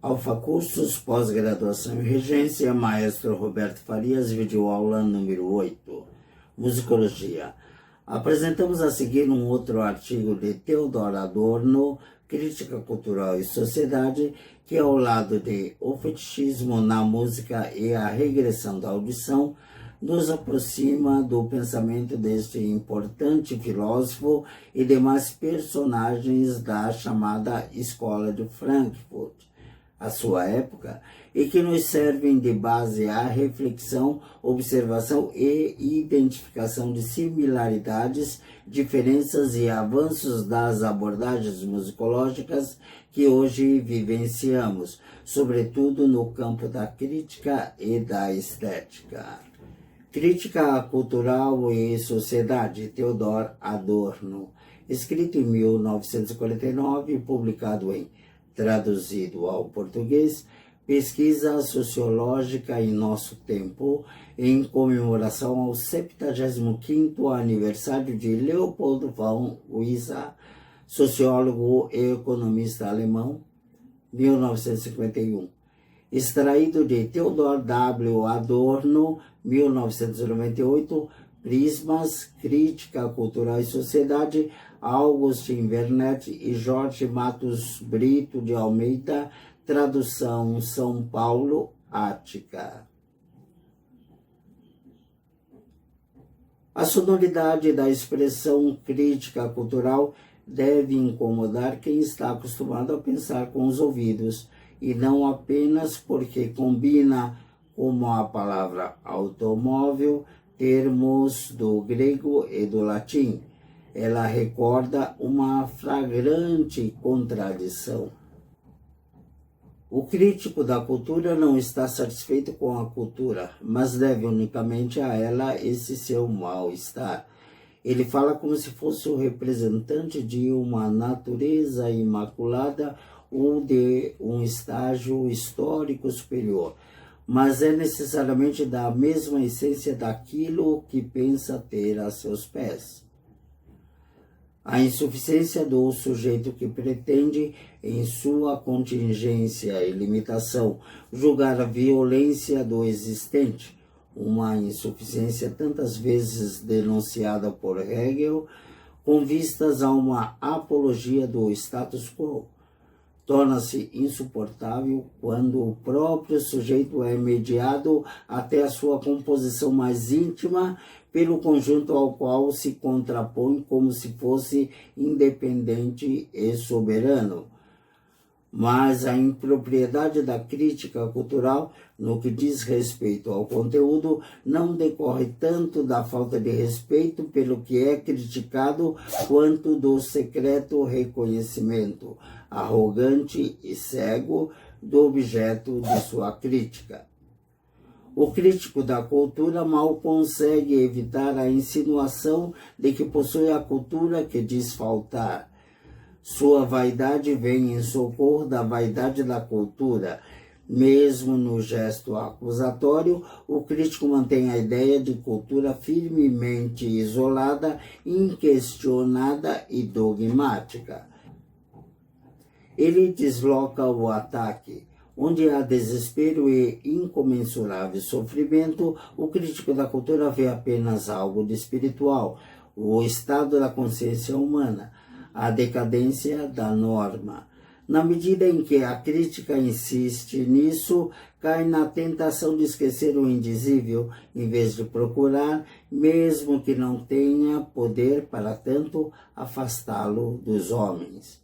Alfa Cursos, pós-graduação em Regência, Maestro Roberto Farias, videoaula número 8, Musicologia. Apresentamos a seguir um outro artigo de Theodor Adorno, Crítica Cultural e Sociedade, que ao lado de O Fetichismo na Música e a Regressão da Audição, nos aproxima do pensamento deste importante filósofo e demais personagens da chamada Escola de Frankfurt, à sua época, e que nos servem de base à reflexão, observação e identificação de similaridades, diferenças e avanços das abordagens musicológicas que hoje vivenciamos, sobretudo no campo da crítica e da estética. Crítica Cultural e Sociedade, Theodor Adorno, escrito em 1949 e publicado traduzido ao português, Pesquisa Sociológica em Nosso Tempo, em comemoração ao 75º aniversário de Leopold von Wieser, sociólogo e economista alemão, 1951. Extraído de Theodor W. Adorno, 1998, Prismas, Crítica Cultural e Sociedade, Augustin Vernet e Jorge Matos Brito de Almeida, tradução São Paulo, Ática. A sonoridade da expressão crítica cultural deve incomodar quem está acostumado a pensar com os ouvidos, e não apenas porque combina, como a palavra automóvel, termos do grego e do latim. Ela recorda uma flagrante contradição. O crítico da cultura não está satisfeito com a cultura, mas deve unicamente a ela esse seu mal-estar. Ele fala como se fosse o representante de uma natureza imaculada ou de um estágio histórico superior, mas é necessariamente da mesma essência daquilo que pensa ter a seus pés. A insuficiência do sujeito que pretende, em sua contingência e limitação, julgar a violência do existente, uma insuficiência tantas vezes denunciada por Hegel, com vistas a uma apologia do status quo, torna-se insuportável quando o próprio sujeito é mediado até a sua composição mais íntima pelo conjunto ao qual se contrapõe como se fosse independente e soberano. Mas a impropriedade da crítica cultural, no que diz respeito ao conteúdo, não decorre tanto da falta de respeito pelo que é criticado, quanto do secreto reconhecimento, arrogante e cego, do objeto de sua crítica. O crítico da cultura mal consegue evitar a insinuação de que possui a cultura que diz faltar. Sua vaidade vem em socorro da vaidade da cultura. Mesmo no gesto acusatório, o crítico mantém a ideia de cultura firmemente isolada, inquestionada e dogmática. Ele desloca o ataque. Onde há desespero e incomensurável sofrimento, o crítico da cultura vê apenas algo de espiritual, o estado da consciência humana, a decadência da norma. Na medida em que a crítica insiste nisso, cai na tentação de esquecer o indizível, em vez de procurar, mesmo que não tenha poder para tanto, afastá-lo dos homens.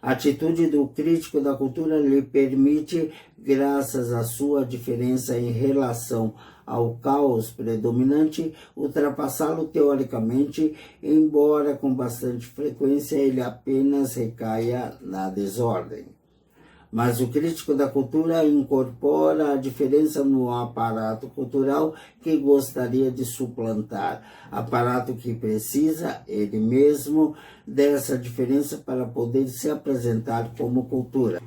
A atitude do crítico da cultura lhe permite, graças à sua diferença em relação ao caos predominante, ultrapassá-lo teoricamente, embora com bastante frequência ele apenas recaia na desordem. Mas o crítico da cultura incorpora a diferença no aparato cultural que gostaria de suplantar, aparato que precisa, ele mesmo, dessa diferença para poder se apresentar como cultura.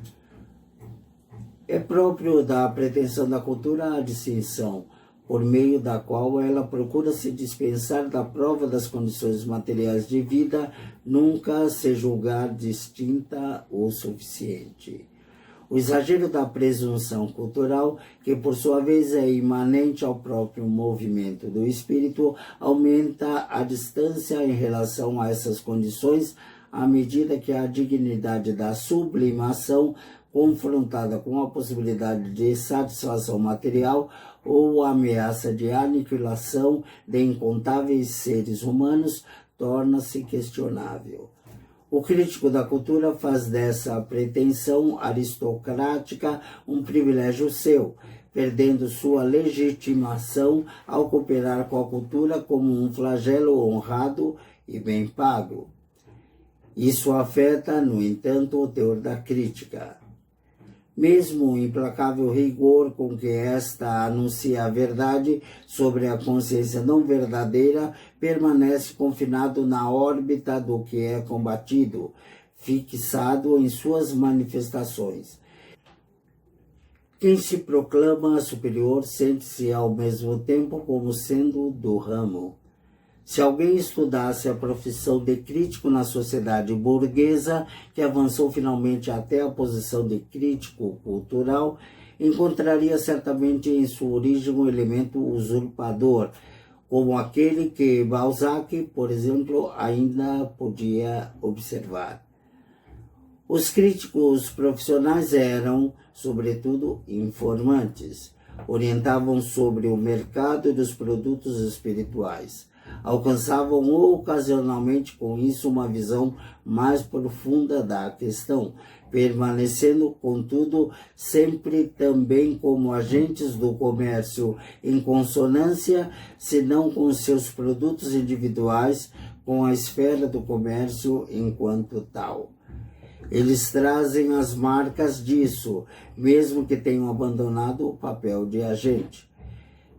É próprio da pretensão da cultura a distinção, por meio da qual ela procura se dispensar da prova das condições materiais de vida, nunca se julgar distinta o suficiente. O exagero da presunção cultural, que por sua vez é imanente ao próprio movimento do espírito, aumenta a distância em relação a essas condições à medida que a dignidade da sublimação, confrontada com a possibilidade de satisfação material ou a ameaça de aniquilação de incontáveis seres humanos, torna-se questionável. O crítico da cultura faz dessa pretensão aristocrática um privilégio seu, perdendo sua legitimação ao cooperar com a cultura como um flagelo honrado e bem pago. Isso afeta, no entanto, o teor da crítica. Mesmo o implacável rigor com que esta anuncia a verdade sobre a consciência não verdadeira permanece confinado na órbita do que é combatido, fixado em suas manifestações. Quem se proclama superior sente-se ao mesmo tempo como sendo do ramo. Se alguém estudasse a profissão de crítico na sociedade burguesa, que avançou finalmente até a posição de crítico cultural, encontraria certamente em sua origem um elemento usurpador, como aquele que Balzac, por exemplo, ainda podia observar. Os críticos profissionais eram, sobretudo, informantes. Orientavam sobre o mercado dos produtos espirituais. Alcançavam ocasionalmente com isso uma visão mais profunda da questão, permanecendo, contudo, sempre também como agentes do comércio em consonância, se não com seus produtos individuais, com a esfera do comércio enquanto tal. Eles trazem as marcas disso, mesmo que tenham abandonado o papel de agente.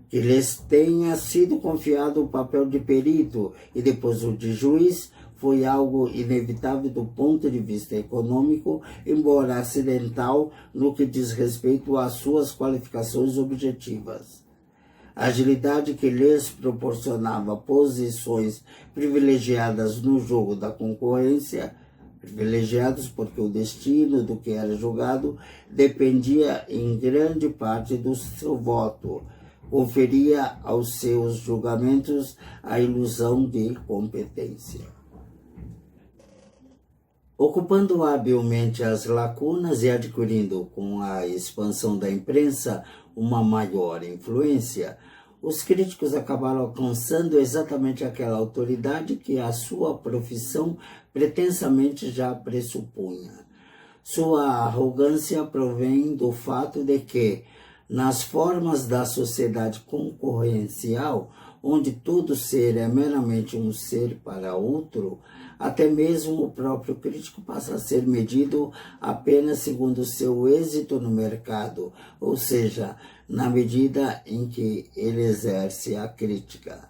Que lhes tenha sido confiado o papel de perito e depois o de juiz foi algo inevitável do ponto de vista econômico, embora acidental no que diz respeito às suas qualificações objetivas. A agilidade que lhes proporcionava posições privilegiadas no jogo da concorrência, privilegiados porque o destino do que era julgado dependia em grande parte do seu voto, conferia aos seus julgamentos a ilusão de competência. Ocupando habilmente as lacunas e adquirindo com a expansão da imprensa uma maior influência, os críticos acabaram alcançando exatamente aquela autoridade que a sua profissão pretensamente já pressupunha. Sua arrogância provém do fato de que, nas formas da sociedade concorrencial, onde todo ser é meramente um ser para outro, até mesmo o próprio crítico passa a ser medido apenas segundo seu êxito no mercado, ou seja, na medida em que ele exerce a crítica.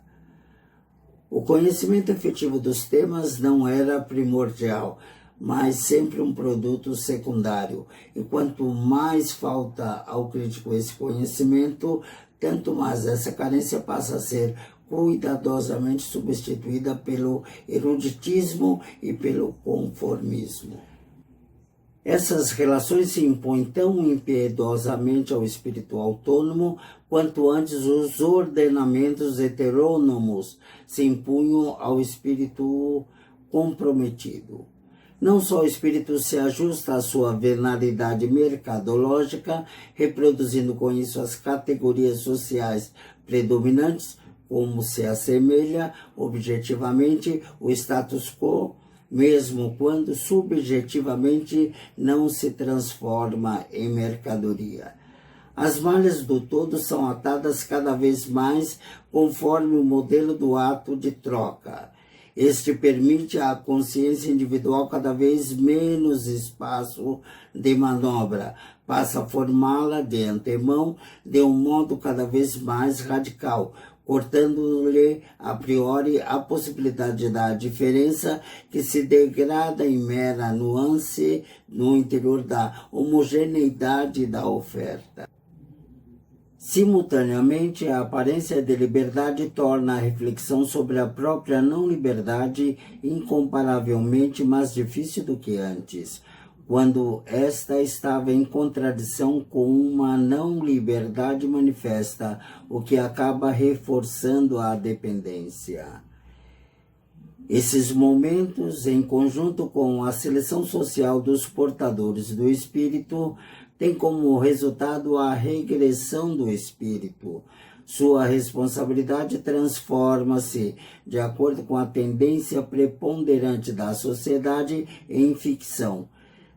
O conhecimento efetivo dos temas não era primordial, mas sempre um produto secundário. E quanto mais falta ao crítico esse conhecimento, tanto mais essa carência passa a ser cuidadosamente substituída pelo eruditismo e pelo conformismo. Essas relações se impõem tão impiedosamente ao espírito autônomo, quanto antes os ordenamentos heterônomos se impunham ao espírito comprometido. Não só o espírito se ajusta à sua venalidade mercadológica, reproduzindo com isso as categorias sociais predominantes, como se assemelha objetivamente o status quo, mesmo quando subjetivamente não se transforma em mercadoria. As malhas do todo são atadas cada vez mais conforme o modelo do ato de troca. Este permite à consciência individual cada vez menos espaço de manobra, passa a formá-la de antemão de um modo cada vez mais radical, cortando-lhe a priori a possibilidade da diferença que se degrada em mera nuance no interior da homogeneidade da oferta. Simultaneamente, a aparência de liberdade torna a reflexão sobre a própria não-liberdade incomparavelmente mais difícil do que antes. quando esta estava em contradição com uma não liberdade manifesta, o que acaba reforçando a dependência. Esses momentos, em conjunto com a seleção social dos portadores do espírito, têm como resultado a regressão do espírito. Sua responsabilidade transforma-se, de acordo com a tendência preponderante da sociedade, em ficção.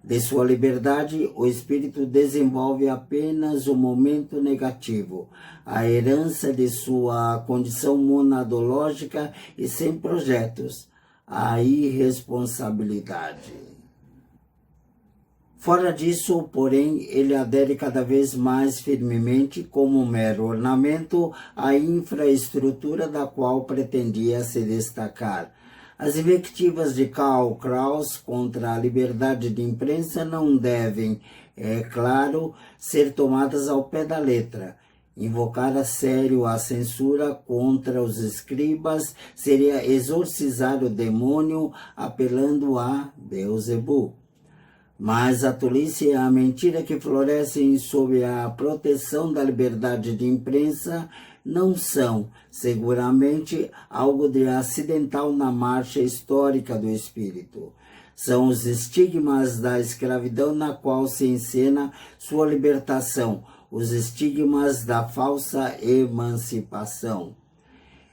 De sua liberdade, o espírito desenvolve apenas o momento negativo, a herança de sua condição monadológica e sem projetos, a irresponsabilidade. Fora disso, porém, ele adere cada vez mais firmemente, como mero ornamento, à infraestrutura da qual pretendia se destacar. As invectivas de Karl Kraus contra a liberdade de imprensa não devem, é claro, ser tomadas ao pé da letra. Invocar a sério a censura contra os escribas seria exorcizar o demônio apelando a Beelzebub. Mas a tolice e a mentira que florescem sob a proteção da liberdade de imprensa não são, seguramente, algo de acidental na marcha histórica do espírito. São os estigmas da escravidão na qual se encena sua libertação, os estigmas da falsa emancipação.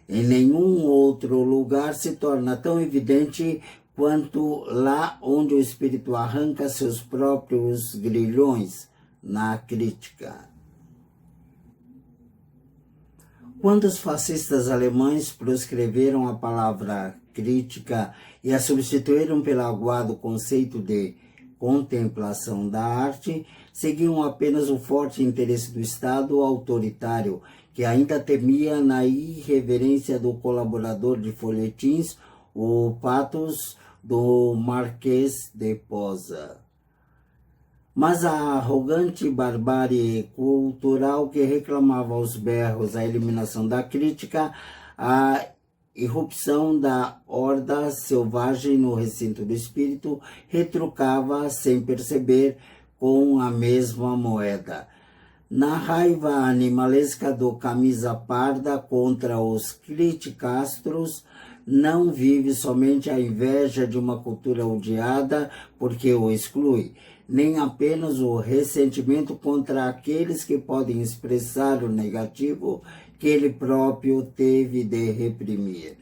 Em nenhum outro lugar se torna tão evidente quanto lá onde o espírito arranca seus próprios grilhões, na crítica. Quando os fascistas alemães proscreveram a palavra crítica e a substituíram pelo aguado conceito de contemplação da arte, seguiam apenas o forte interesse do Estado autoritário, que ainda temia na irreverência do colaborador de folhetins o pathos do Marquês de Posa. Mas a arrogante barbárie cultural que reclamava aos berros a eliminação da crítica, a irrupção da horda selvagem no recinto do espírito, retrucava sem perceber com a mesma moeda. Na raiva animalesca do camisa parda contra os criticastros, não vive somente a inveja de uma cultura odiada porque o exclui, nem apenas o ressentimento contra aqueles que podem expressar o negativo que ele próprio teve de reprimir.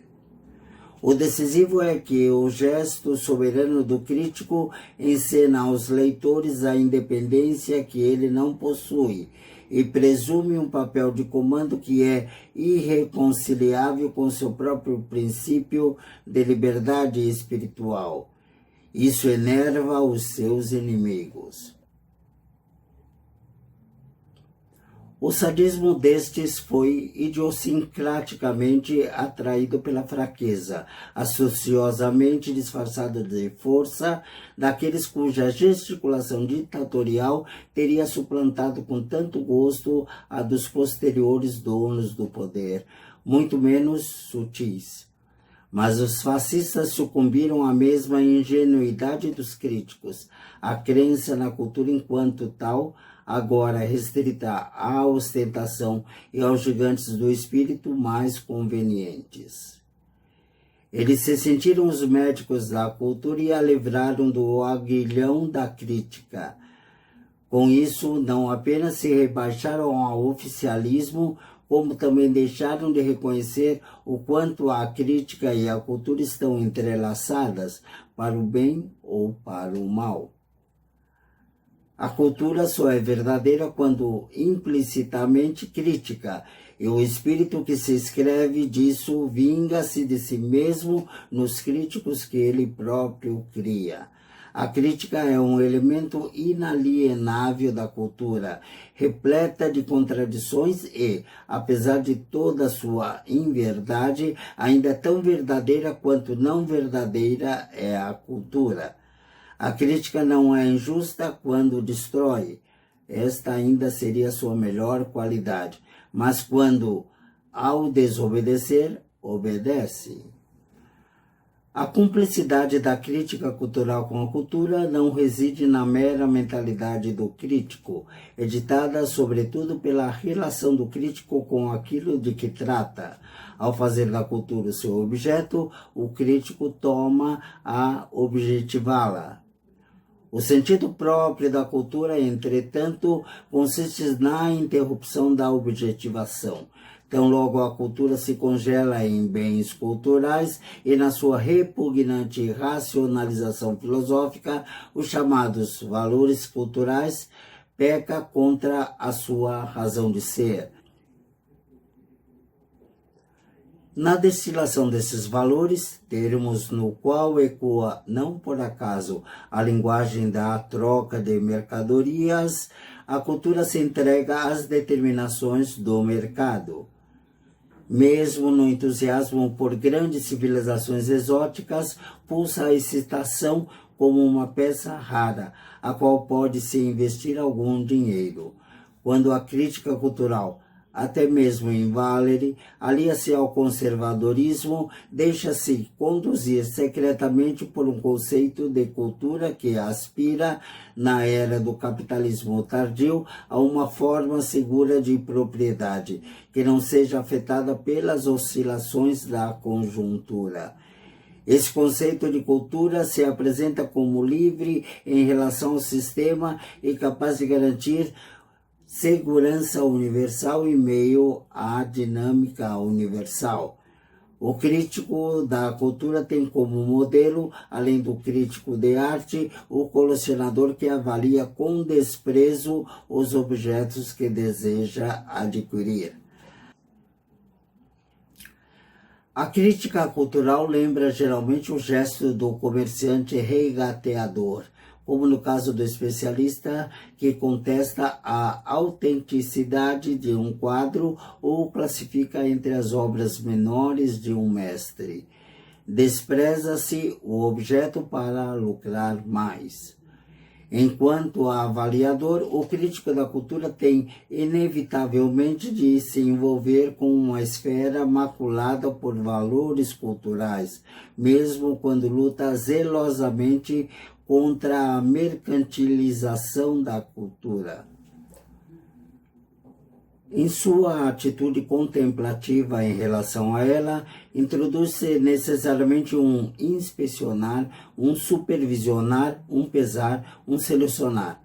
O decisivo é que o gesto soberano do crítico encena aos leitores a independência que ele não possui e presume um papel de comando que é irreconciliável com seu próprio princípio de liberdade espiritual. Isso enerva os seus inimigos. O sadismo destes foi idiosincraticamente atraído pela fraqueza, astuciosamente disfarçada de força, daqueles cuja gesticulação ditatorial teria suplantado com tanto gosto a dos posteriores donos do poder, muito menos sutis. Mas os fascistas sucumbiram à mesma ingenuidade dos críticos, a crença na cultura enquanto tal, agora restrita à ostentação e aos gigantes do espírito mais convenientes. Eles se sentiram os médicos da cultura e a livraram do aguilhão da crítica. Com isso, não apenas se rebaixaram ao oficialismo, como também deixaram de reconhecer o quanto a crítica e a cultura estão entrelaçadas, para o bem ou para o mal. A cultura só é verdadeira quando implicitamente crítica, e o espírito que se escreve disso vinga-se de si mesmo nos críticos que ele próprio cria. A crítica é um elemento inalienável da cultura, repleta de contradições e, apesar de toda sua inverdade, ainda tão verdadeira quanto não verdadeira é a cultura. A crítica não é injusta quando destrói. Esta ainda seria sua melhor qualidade. Mas quando, ao desobedecer, obedece. A cumplicidade da crítica cultural com a cultura não reside na mera mentalidade do crítico, editada sobretudo pela relação do crítico com aquilo de que trata. Ao fazer da cultura o seu objeto, o crítico toma a objetivá-la. O sentido próprio da cultura, entretanto, consiste na interrupção da objetivação. Tão logo a cultura se congela em bens culturais e na sua repugnante racionalização filosófica, os chamados valores culturais peca contra a sua razão de ser. Na destilação desses valores, termos no qual ecoa, não por acaso, a linguagem da troca de mercadorias, a cultura se entrega às determinações do mercado. Mesmo no entusiasmo por grandes civilizações exóticas, pulsa a excitação como uma peça rara, a qual pode-se investir algum dinheiro. Quando a crítica cultural, até mesmo em Valery, alia-se ao conservadorismo, deixa-se conduzir secretamente por um conceito de cultura que aspira, na era do capitalismo tardio, a uma forma segura de propriedade, que não seja afetada pelas oscilações da conjuntura. Esse conceito de cultura se apresenta como livre em relação ao sistema e capaz de garantir segurança universal e meio à dinâmica universal. O crítico da cultura tem como modelo, além do crítico de arte, o colecionador que avalia com desprezo os objetos que deseja adquirir. A crítica cultural lembra geralmente o gesto do comerciante regateador, como no caso do especialista que contesta a autenticidade de um quadro ou classifica entre as obras menores de um mestre. Despreza-se o objeto para lucrar mais. Enquanto avaliador, o crítico da cultura tem inevitavelmente de se envolver com uma esfera maculada por valores culturais, mesmo quando luta zelosamente contra a mercantilização da cultura. Em sua atitude contemplativa em relação a ela, introduz-se necessariamente um inspecionar, um supervisionar, um pesar, um selecionar.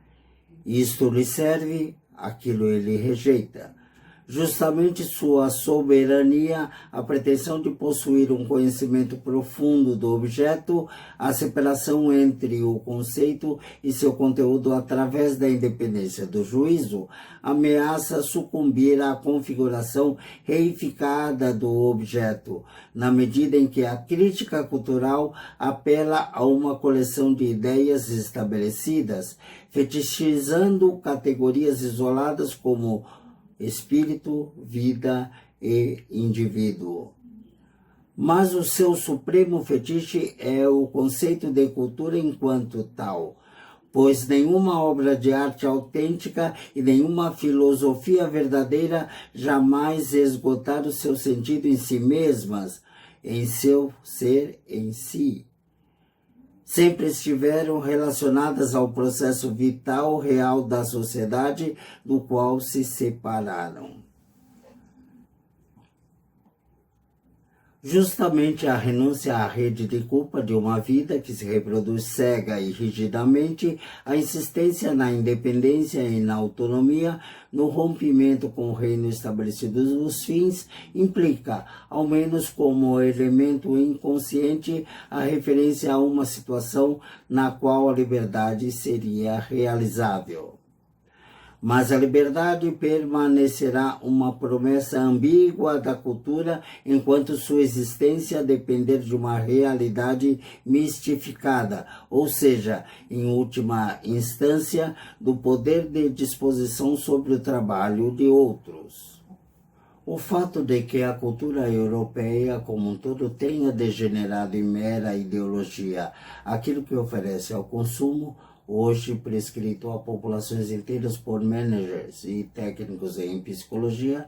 Isto lhe serve, aquilo ele rejeita. Justamente sua soberania, a pretensão de possuir um conhecimento profundo do objeto, a separação entre o conceito e seu conteúdo através da independência do juízo, ameaça sucumbir à configuração reificada do objeto, na medida em que a crítica cultural apela a uma coleção de ideias estabelecidas, fetichizando categorias isoladas como espírito, vida e indivíduo. Mas o seu supremo fetiche é o conceito de cultura enquanto tal, pois nenhuma obra de arte autêntica e nenhuma filosofia verdadeira jamais esgotaram o seu sentido em si mesmas, em seu ser em si. Sempre estiveram relacionadas ao processo vital real da sociedade, do qual se separaram. Justamente a renúncia à rede de culpa de uma vida que se reproduz cega e rigidamente, a insistência na independência e na autonomia, no rompimento com o reino estabelecido dos fins, implica, ao menos como elemento inconsciente, a referência a uma situação na qual a liberdade seria realizável. Mas a liberdade permanecerá uma promessa ambígua da cultura enquanto sua existência depender de uma realidade mistificada, ou seja, em última instância, do poder de disposição sobre o trabalho de outros. O fato de que a cultura europeia como um todo tenha degenerado em mera ideologia aquilo que oferece ao consumo, hoje prescrito a populações inteiras por managers e técnicos em psicologia,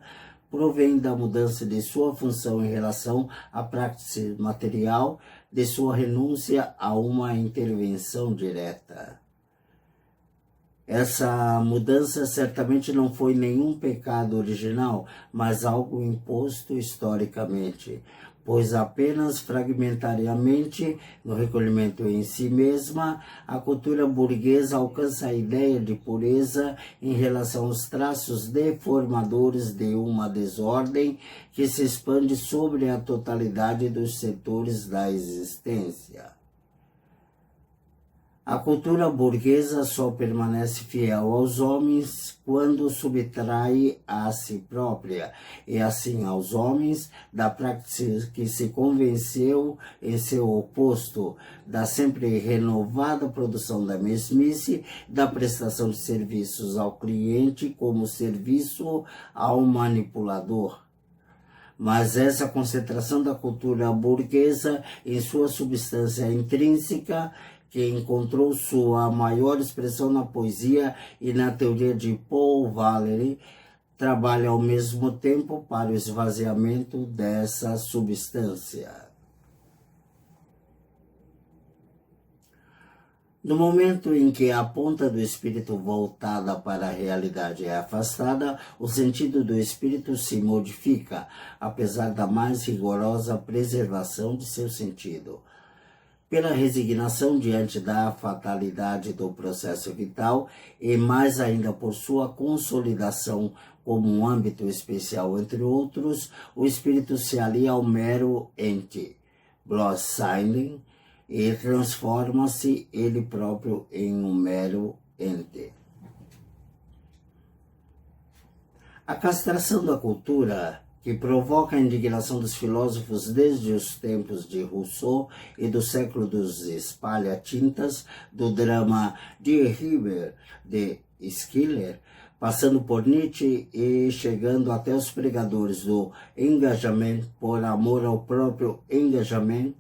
provém da mudança de sua função em relação à prática material, de sua renúncia a uma intervenção direta. Essa mudança certamente não foi nenhum pecado original, mas algo imposto historicamente, pois apenas fragmentariamente, no recolhimento em si mesma, a cultura burguesa alcança a ideia de pureza em relação aos traços deformadores de uma desordem que se expande sobre a totalidade dos setores da existência. A cultura burguesa só permanece fiel aos homens quando subtrai a si própria, e assim aos homens, da prática que se convenceu em seu oposto, da sempre renovada produção da mesmice, da prestação de serviços ao cliente como serviço ao manipulador. Mas essa concentração da cultura burguesa em sua substância intrínseca, que encontrou sua maior expressão na poesia e na teoria de Paul Valéry, trabalha ao mesmo tempo para o esvaziamento dessa substância. No momento em que a ponta do espírito voltada para a realidade é afastada, o sentido do espírito se modifica, apesar da mais rigorosa preservação de seu sentido. Pela resignação diante da fatalidade do processo vital e mais ainda por sua consolidação como um âmbito especial entre outros, o espírito se alia ao mero ente, Blossheim, e transforma-se ele próprio em um mero ente. A castração da cultura, que provoca a indignação dos filósofos desde os tempos de Rousseau e do século dos espalha-tintas, do drama Die Räuber de Schiller, passando por Nietzsche e chegando até os pregadores do engajamento por amor ao próprio engajamento,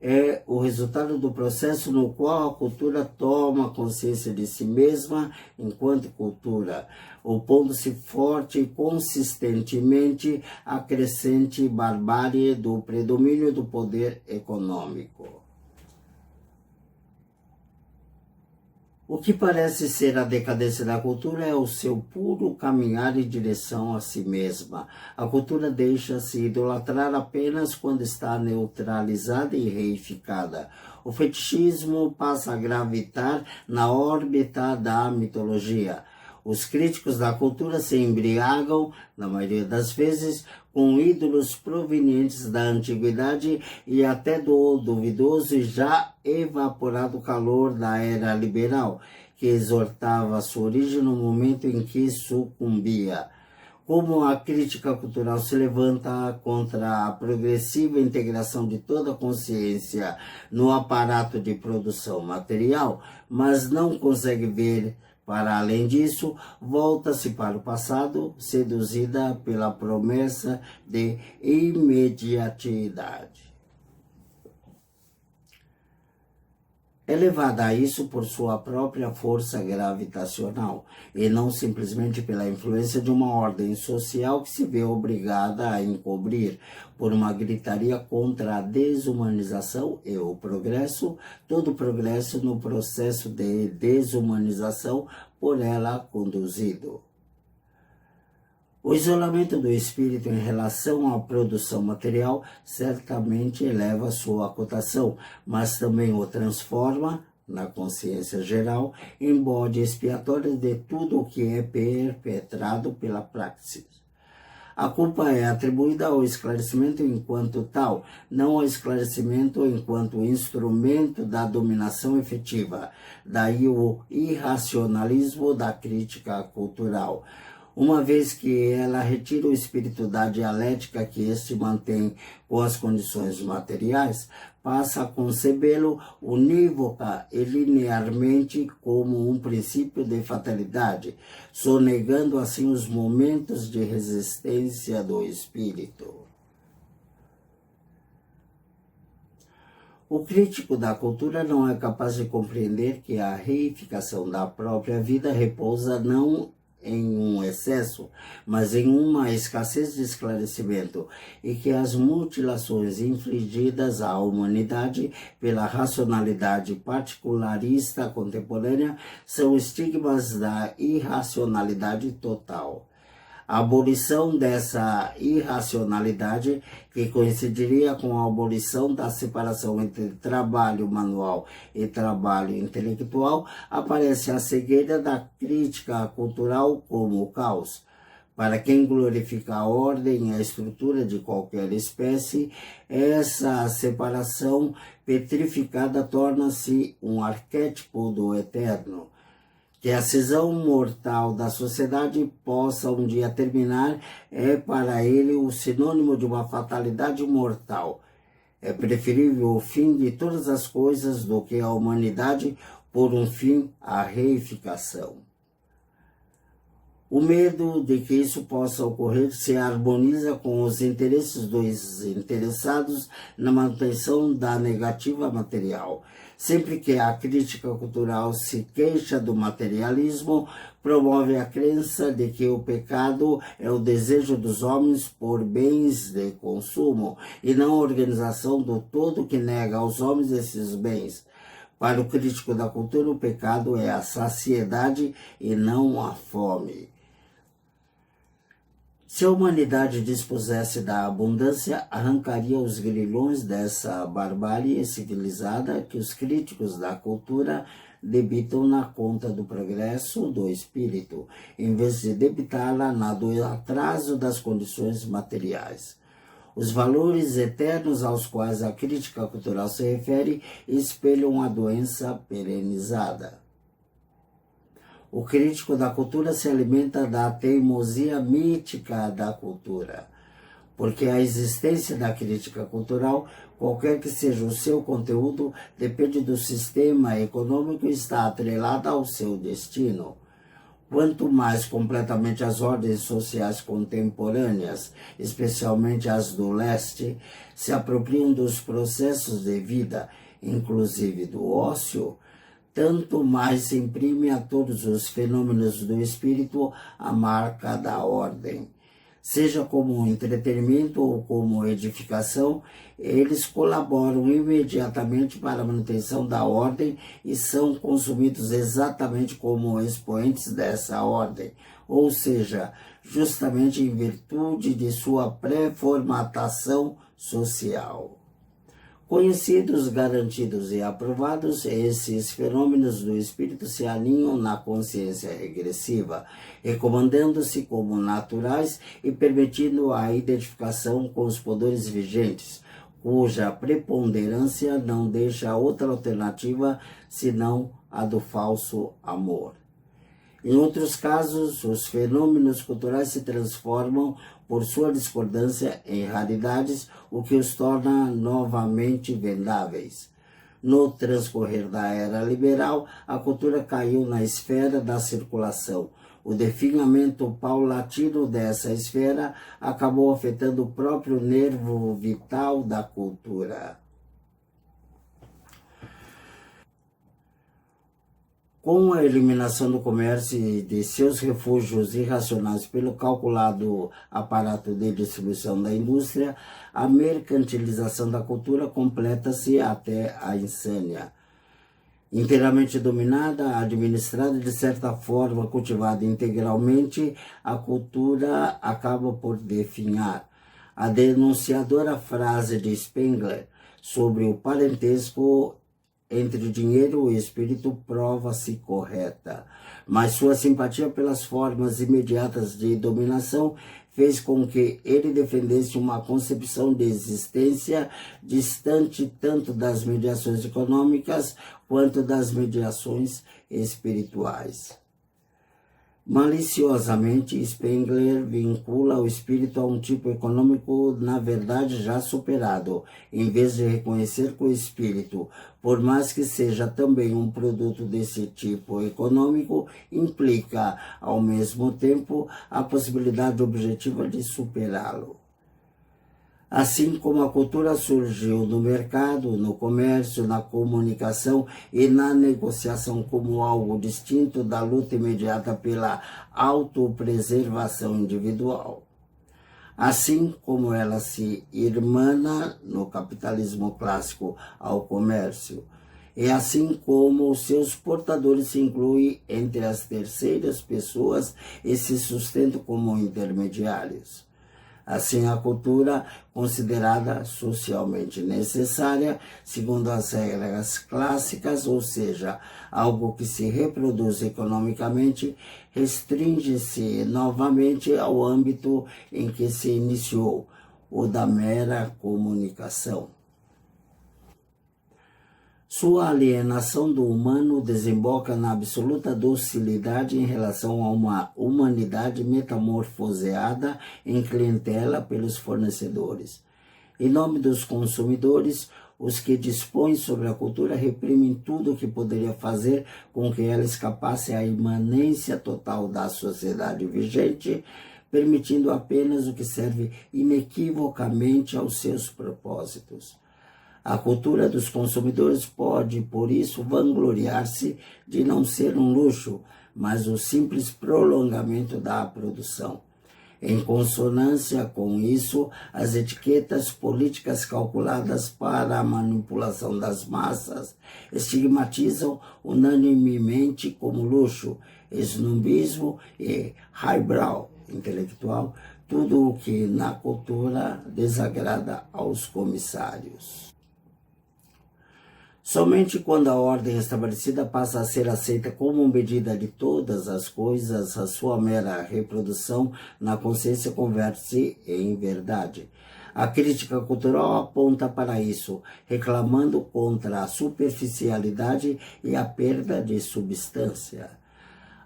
é o resultado do processo no qual a cultura toma consciência de si mesma enquanto cultura, opondo-se forte e consistentemente à crescente barbárie do predomínio do poder econômico. O que parece ser a decadência da cultura é o seu puro caminhar em direção a si mesma. A cultura deixa-se idolatrar apenas quando está neutralizada e reificada. O fetichismo passa a gravitar na órbita da mitologia. Os críticos da cultura se embriagam, na maioria das vezes, com ídolos provenientes da antiguidade e até do duvidoso e já evaporado calor da era liberal, que exortava a sua origem no momento em que sucumbia. Como a crítica cultural se levanta contra a progressiva integração de toda a consciência no aparato de produção material, mas não consegue ver para além disso, volta-se para o passado, seduzida pela promessa de imediatidade. É levada a isso por sua própria força gravitacional, e não simplesmente pela influência de uma ordem social que se vê obrigada a encobrir, por uma gritaria contra a desumanização e o progresso, todo progresso no processo de desumanização por ela conduzido. O isolamento do espírito em relação à produção material certamente eleva sua cotação, mas também o transforma, na consciência geral, em bode expiatório de tudo o que é perpetrado pela praxis. A culpa é atribuída ao esclarecimento enquanto tal, não ao esclarecimento enquanto instrumento da dominação efetiva. Daí o irracionalismo da crítica cultural. Uma vez que ela retira o espírito da dialética que este mantém com as condições materiais, passa a concebê-lo unívoca e linearmente como um princípio de fatalidade, sonegando assim os momentos de resistência do espírito. O crítico da cultura não é capaz de compreender que a reificação da própria vida repousa não em um excesso, mas em uma escassez de esclarecimento, e que as mutilações infligidas à humanidade pela racionalidade particularista contemporânea são estigmas da irracionalidade total. A abolição dessa irracionalidade, que coincidiria com a abolição da separação entre trabalho manual e trabalho intelectual, aparece a cegueira da crítica cultural como o caos. Para quem glorifica a ordem e a estrutura de qualquer espécie, essa separação petrificada torna-se um arquétipo do eterno. Que a cisão mortal da sociedade possa um dia terminar é para ele o sinônimo de uma fatalidade mortal. É preferível o fim de todas as coisas do que a humanidade por um fim à reificação. O medo de que isso possa ocorrer se harmoniza com os interesses dos interessados na manutenção da negativa material. Sempre que a crítica cultural se queixa do materialismo, promove a crença de que o pecado é o desejo dos homens por bens de consumo e não a organização do todo que nega aos homens esses bens. Para o crítico da cultura, o pecado é a saciedade e não a fome. Se a humanidade dispusesse da abundância, arrancaria os grilhões dessa barbárie civilizada que os críticos da cultura debitam na conta do progresso do espírito, em vez de debitá-la do atraso das condições materiais. Os valores eternos aos quais a crítica cultural se refere espelham a doença perenizada. O crítico da cultura se alimenta da teimosia mítica da cultura, porque a existência da crítica cultural, qualquer que seja o seu conteúdo, depende do sistema econômico e está atrelada ao seu destino. Quanto mais completamente as ordens sociais contemporâneas, especialmente as do leste, se apropriam dos processos de vida, inclusive do ócio, tanto mais se imprime a todos os fenômenos do espírito a marca da ordem. Seja como entretenimento ou como edificação, eles colaboram imediatamente para a manutenção da ordem e são consumidos exatamente como expoentes dessa ordem, ou seja, justamente em virtude de sua pré-formatação social. Conhecidos, garantidos e aprovados, esses fenômenos do espírito se alinham na consciência regressiva, recomendando-se como naturais e permitindo a identificação com os poderes vigentes, cuja preponderância não deixa outra alternativa senão a do falso amor. Em outros casos, os fenômenos culturais se transformam por sua discordância em raridades, o que os torna novamente vendáveis. No transcorrer da era liberal, a cultura caiu na esfera da circulação. O definhamento paulatino dessa esfera acabou afetando o próprio nervo vital da cultura. Com a eliminação do comércio e de seus refúgios irracionais pelo calculado aparato de distribuição da indústria, a mercantilização da cultura completa-se até a insânia. Inteiramente dominada, administrada de certa forma, cultivada integralmente, a cultura acaba por definhar. A denunciadora frase de Spengler sobre o parentesco entre dinheiro e espírito prova-se correta, mas sua simpatia pelas formas imediatas de dominação fez com que ele defendesse uma concepção de existência distante tanto das mediações econômicas quanto das mediações espirituais. Maliciosamente, Spengler vincula o espírito a um tipo econômico, na verdade, já superado, em vez de reconhecer que o espírito, por mais que seja também um produto desse tipo econômico, implica, ao mesmo tempo, a possibilidade objetiva de superá-lo. Assim como a cultura surgiu no mercado, no comércio, na comunicação e na negociação como algo distinto da luta imediata pela autopreservação individual. Assim como ela se irmana no capitalismo clássico ao comércio, e assim como os seus portadores se incluem entre as terceiras pessoas e se sustentam como intermediários. Assim, a cultura, considerada socialmente necessária, segundo as regras clássicas, ou seja, algo que se reproduz economicamente, restringe-se novamente ao âmbito em que se iniciou, o da mera comunicação. Sua alienação do humano desemboca na absoluta docilidade em relação a uma humanidade metamorfoseada em clientela pelos fornecedores. Em nome dos consumidores, os que dispõem sobre a cultura reprimem tudo o que poderia fazer com que ela escapasse à imanência total da sociedade vigente, permitindo apenas o que serve inequivocamente aos seus propósitos. A cultura dos consumidores pode, por isso, vangloriar-se de não ser um luxo, mas o simples prolongamento da produção. Em consonância com isso, as etiquetas políticas calculadas para a manipulação das massas estigmatizam unanimemente como luxo, snobismo e highbrow intelectual, tudo o que na cultura desagrada aos comissários. Somente quando a ordem estabelecida passa a ser aceita como medida de todas as coisas, a sua mera reprodução na consciência converte-se em verdade. A crítica cultural aponta para isso, reclamando contra a superficialidade e a perda de substância.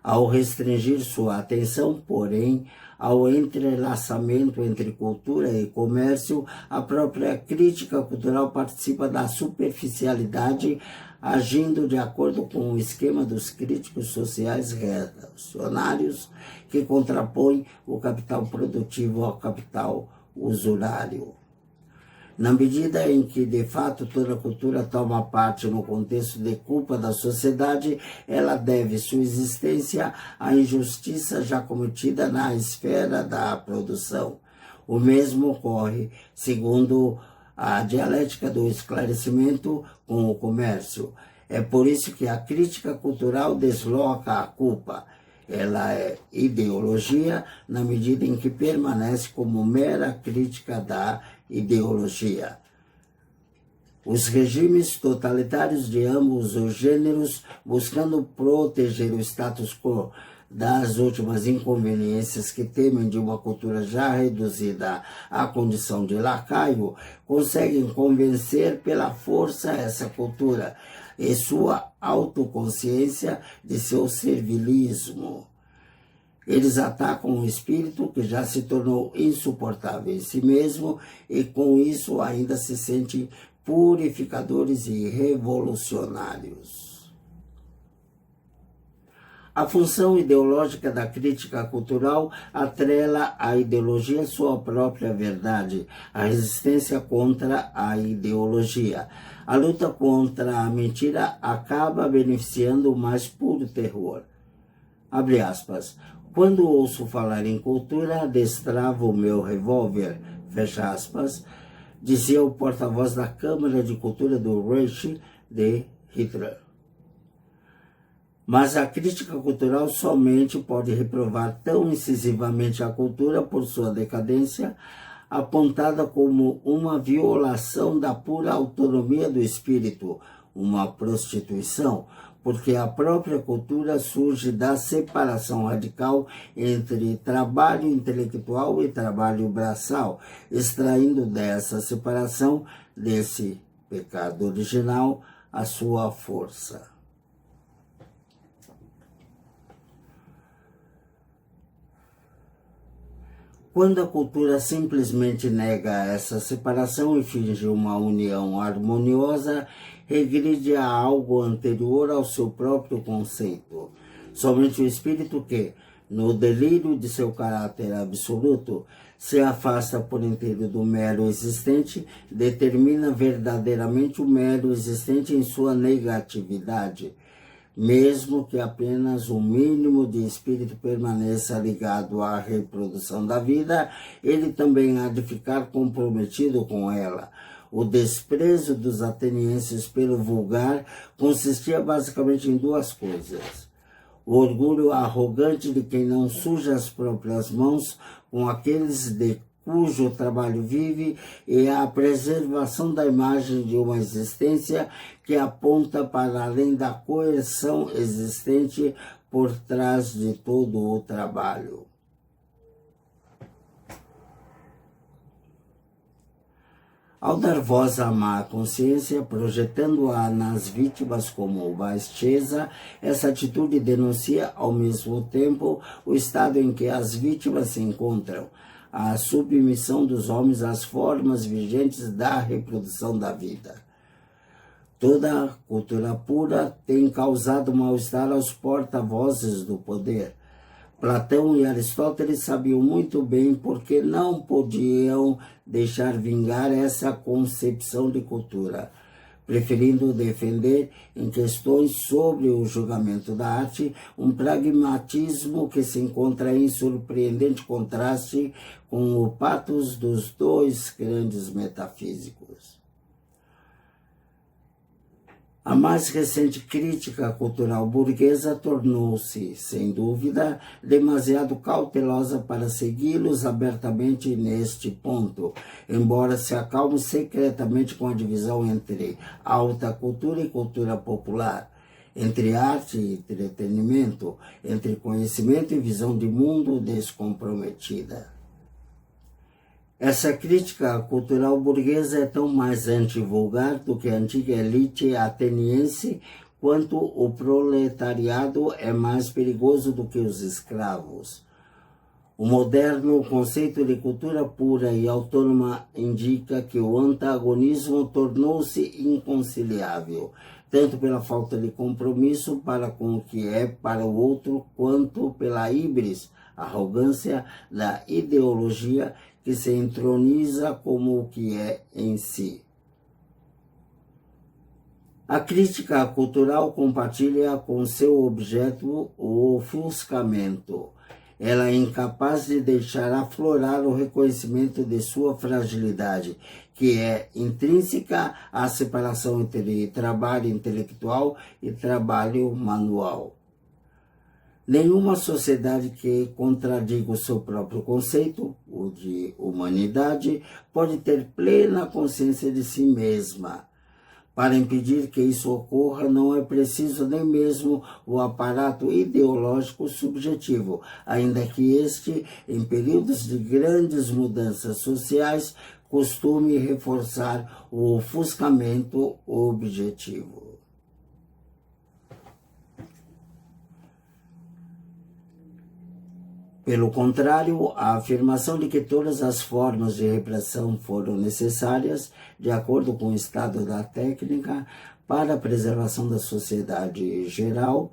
Ao restringir sua atenção, porém, ao entrelaçamento entre cultura e comércio, a própria crítica cultural participa da superficialidade, agindo de acordo com o esquema dos críticos sociais reacionários, que contrapõem o capital produtivo ao capital usurário. Na medida em que, de fato, toda cultura toma parte no contexto de culpa da sociedade, ela deve sua existência à injustiça já cometida na esfera da produção. O mesmo ocorre, segundo a dialética do esclarecimento, com o comércio. É por isso que a crítica cultural desloca a culpa. Ela é ideologia na medida em que permanece como mera crítica da ideologia. Os regimes totalitários de ambos os gêneros, buscando proteger o status quo das últimas inconveniências que temem de uma cultura já reduzida à condição de lacaio, conseguem convencer pela força essa cultura e sua autoconsciência de seu servilismo. Eles atacam o espírito que já se tornou insuportável em si mesmo e com isso ainda se sentem purificadores e revolucionários. A função ideológica da crítica cultural atrela à ideologia sua própria verdade, a resistência contra a ideologia. A luta contra a mentira acaba beneficiando o mais puro terror. Abre aspas. Quando ouço falar em cultura, destravo o meu revólver, fecha aspas, dizia o porta-voz da Câmara de Cultura do Reich de Hitler. Mas a crítica cultural somente pode reprovar tão incisivamente a cultura por sua decadência, apontada como uma violação da pura autonomia do espírito, uma prostituição, porque a própria cultura surge da separação radical entre trabalho intelectual e trabalho braçal, extraindo dessa separação, desse pecado original, a sua força. Quando a cultura simplesmente nega essa separação e finge uma união harmoniosa, regride a algo anterior ao seu próprio conceito. Somente o espírito que, no delírio de seu caráter absoluto, se afasta por inteiro do mero existente, determina verdadeiramente o mero existente em sua negatividade. Mesmo que apenas o mínimo de espírito permaneça ligado à reprodução da vida, ele também há de ficar comprometido com ela. O desprezo dos atenienses pelo vulgar consistia basicamente em duas coisas: o orgulho arrogante de quem não suja as próprias mãos com aqueles de cujo trabalho vive, e a preservação da imagem de uma existência que aponta para além da coerção existente por trás de todo o trabalho. Ao dar voz à má consciência, projetando-a nas vítimas como baixeza, essa atitude denuncia ao mesmo tempo o estado em que as vítimas se encontram, a submissão dos homens às formas vigentes da reprodução da vida. Toda cultura pura tem causado mal-estar aos porta-vozes do poder. Platão e Aristóteles sabiam muito bem porque não podiam deixar vingar essa concepção de cultura, preferindo defender em questões sobre o julgamento da arte um pragmatismo que se encontra em surpreendente contraste com o patos dos dois grandes metafísicos. A mais recente crítica cultural burguesa tornou-se, sem dúvida, demasiado cautelosa para segui-los abertamente neste ponto, embora se acalme secretamente com a divisão entre alta cultura e cultura popular, entre arte e entretenimento, entre conhecimento e visão de mundo descomprometida. Essa crítica cultural burguesa é tão mais antivulgar do que a antiga elite ateniense, quanto o proletariado é mais perigoso do que os escravos. O moderno conceito de cultura pura e autônoma indica que o antagonismo tornou-se inconciliável, tanto pela falta de compromisso para com o que é para o outro, quanto pela híbris, arrogância da ideologia que se entroniza como o que é em si. A crítica cultural compartilha com seu objeto o ofuscamento. Ela é incapaz de deixar aflorar o reconhecimento de sua fragilidade, que é intrínseca à separação entre trabalho intelectual e trabalho manual. Nenhuma sociedade que contradiga o seu próprio conceito, o de humanidade, pode ter plena consciência de si mesma. Para impedir que isso ocorra, não é preciso nem mesmo o aparato ideológico subjetivo, ainda que este, em períodos de grandes mudanças sociais, costume reforçar o ofuscamento objetivo. Pelo contrário, a afirmação de que todas as formas de repressão foram necessárias, de acordo com o estado da técnica, para a preservação da sociedade geral,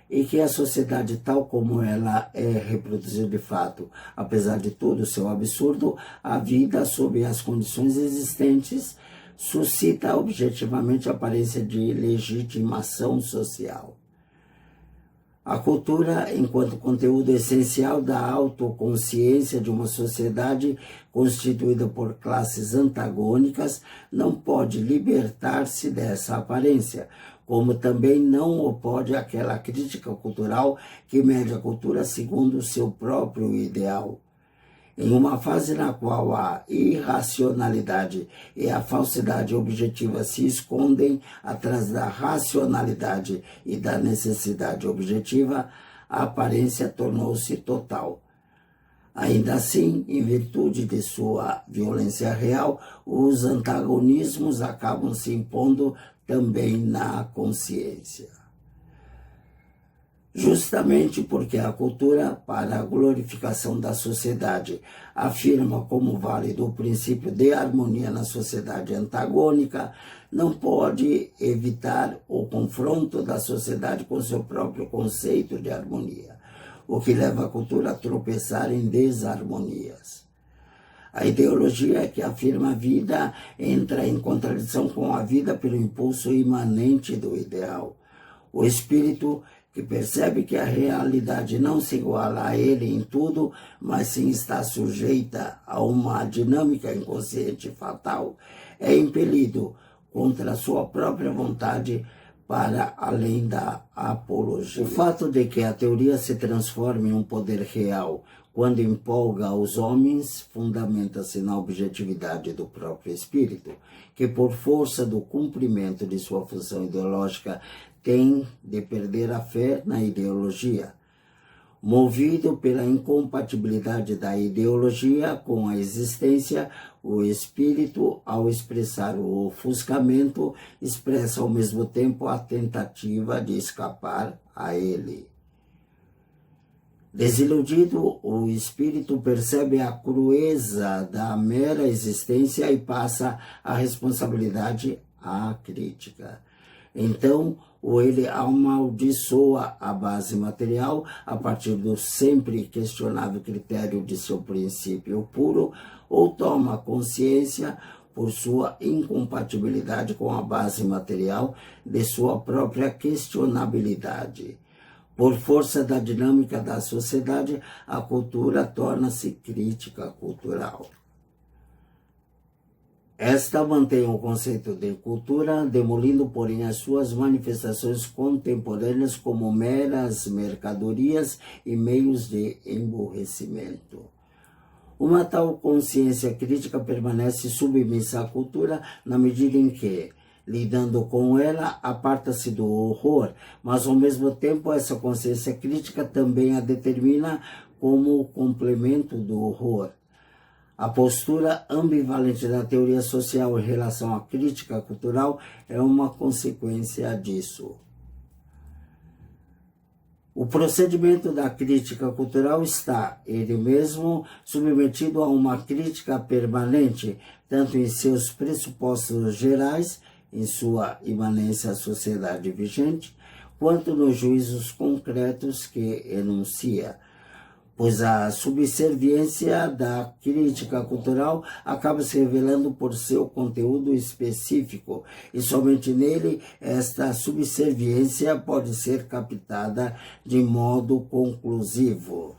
e que a sociedade tal como ela é reproduzida de fato, apesar de todo o seu absurdo, a vida sob as condições existentes, suscita objetivamente a aparência de legitimação social. A cultura, enquanto conteúdo essencial da autoconsciência de uma sociedade constituída por classes antagônicas, não pode libertar-se dessa aparência, como também não o pode aquela crítica cultural que mede a cultura segundo o seu próprio ideal. Em uma fase na qual a irracionalidade e a falsidade objetiva se escondem atrás da racionalidade e da necessidade objetiva, a aparência tornou-se total. Ainda assim, em virtude de sua violência real, os antagonismos acabam se impondo também na consciência. Justamente porque a cultura, para a glorificação da sociedade, afirma como válido o princípio de harmonia na sociedade antagônica, não pode evitar o confronto da sociedade com seu próprio conceito de harmonia, o que leva a cultura a tropeçar em desarmonias. A ideologia que afirma a vida entra em contradição com a vida pelo impulso imanente do ideal. O espírito que percebe que a realidade não se iguala a ele em tudo, mas sim está sujeita a uma dinâmica inconsciente fatal, é impelido contra a sua própria vontade para além da apologia. O fato de que a teoria se transforme em um poder real quando empolga os homens, fundamenta-se na objetividade do próprio espírito, que por força do cumprimento de sua função ideológica tem de perder a fé na ideologia. Movido pela incompatibilidade da ideologia com a existência, o espírito, ao expressar o ofuscamento, expressa ao mesmo tempo a tentativa de escapar a ele. Desiludido, o espírito percebe a crueza da mera existência e passa a responsabilidade à crítica. Então, ou ele amaldiçoa a base material a partir do sempre questionável critério de seu princípio puro, ou toma consciência, por sua incompatibilidade com a base material, de sua própria questionabilidade. Por força da dinâmica da sociedade, a cultura torna-se crítica cultural. Esta mantém o conceito de cultura, demolindo, porém, as suas manifestações contemporâneas como meras mercadorias e meios de emburrecimento. Uma tal consciência crítica permanece submissa à cultura na medida em que, lidando com ela, aparta-se do horror, mas ao mesmo tempo essa consciência crítica também a determina como complemento do horror. A postura ambivalente da teoria social em relação à crítica cultural é uma consequência disso. O procedimento da crítica cultural está, ele mesmo, submetido a uma crítica permanente, tanto em seus pressupostos gerais, em sua imanência à sociedade vigente, quanto nos juízos concretos que enuncia, pois a subserviência da crítica cultural acaba se revelando por seu conteúdo específico, e somente nele esta subserviência pode ser captada de modo conclusivo.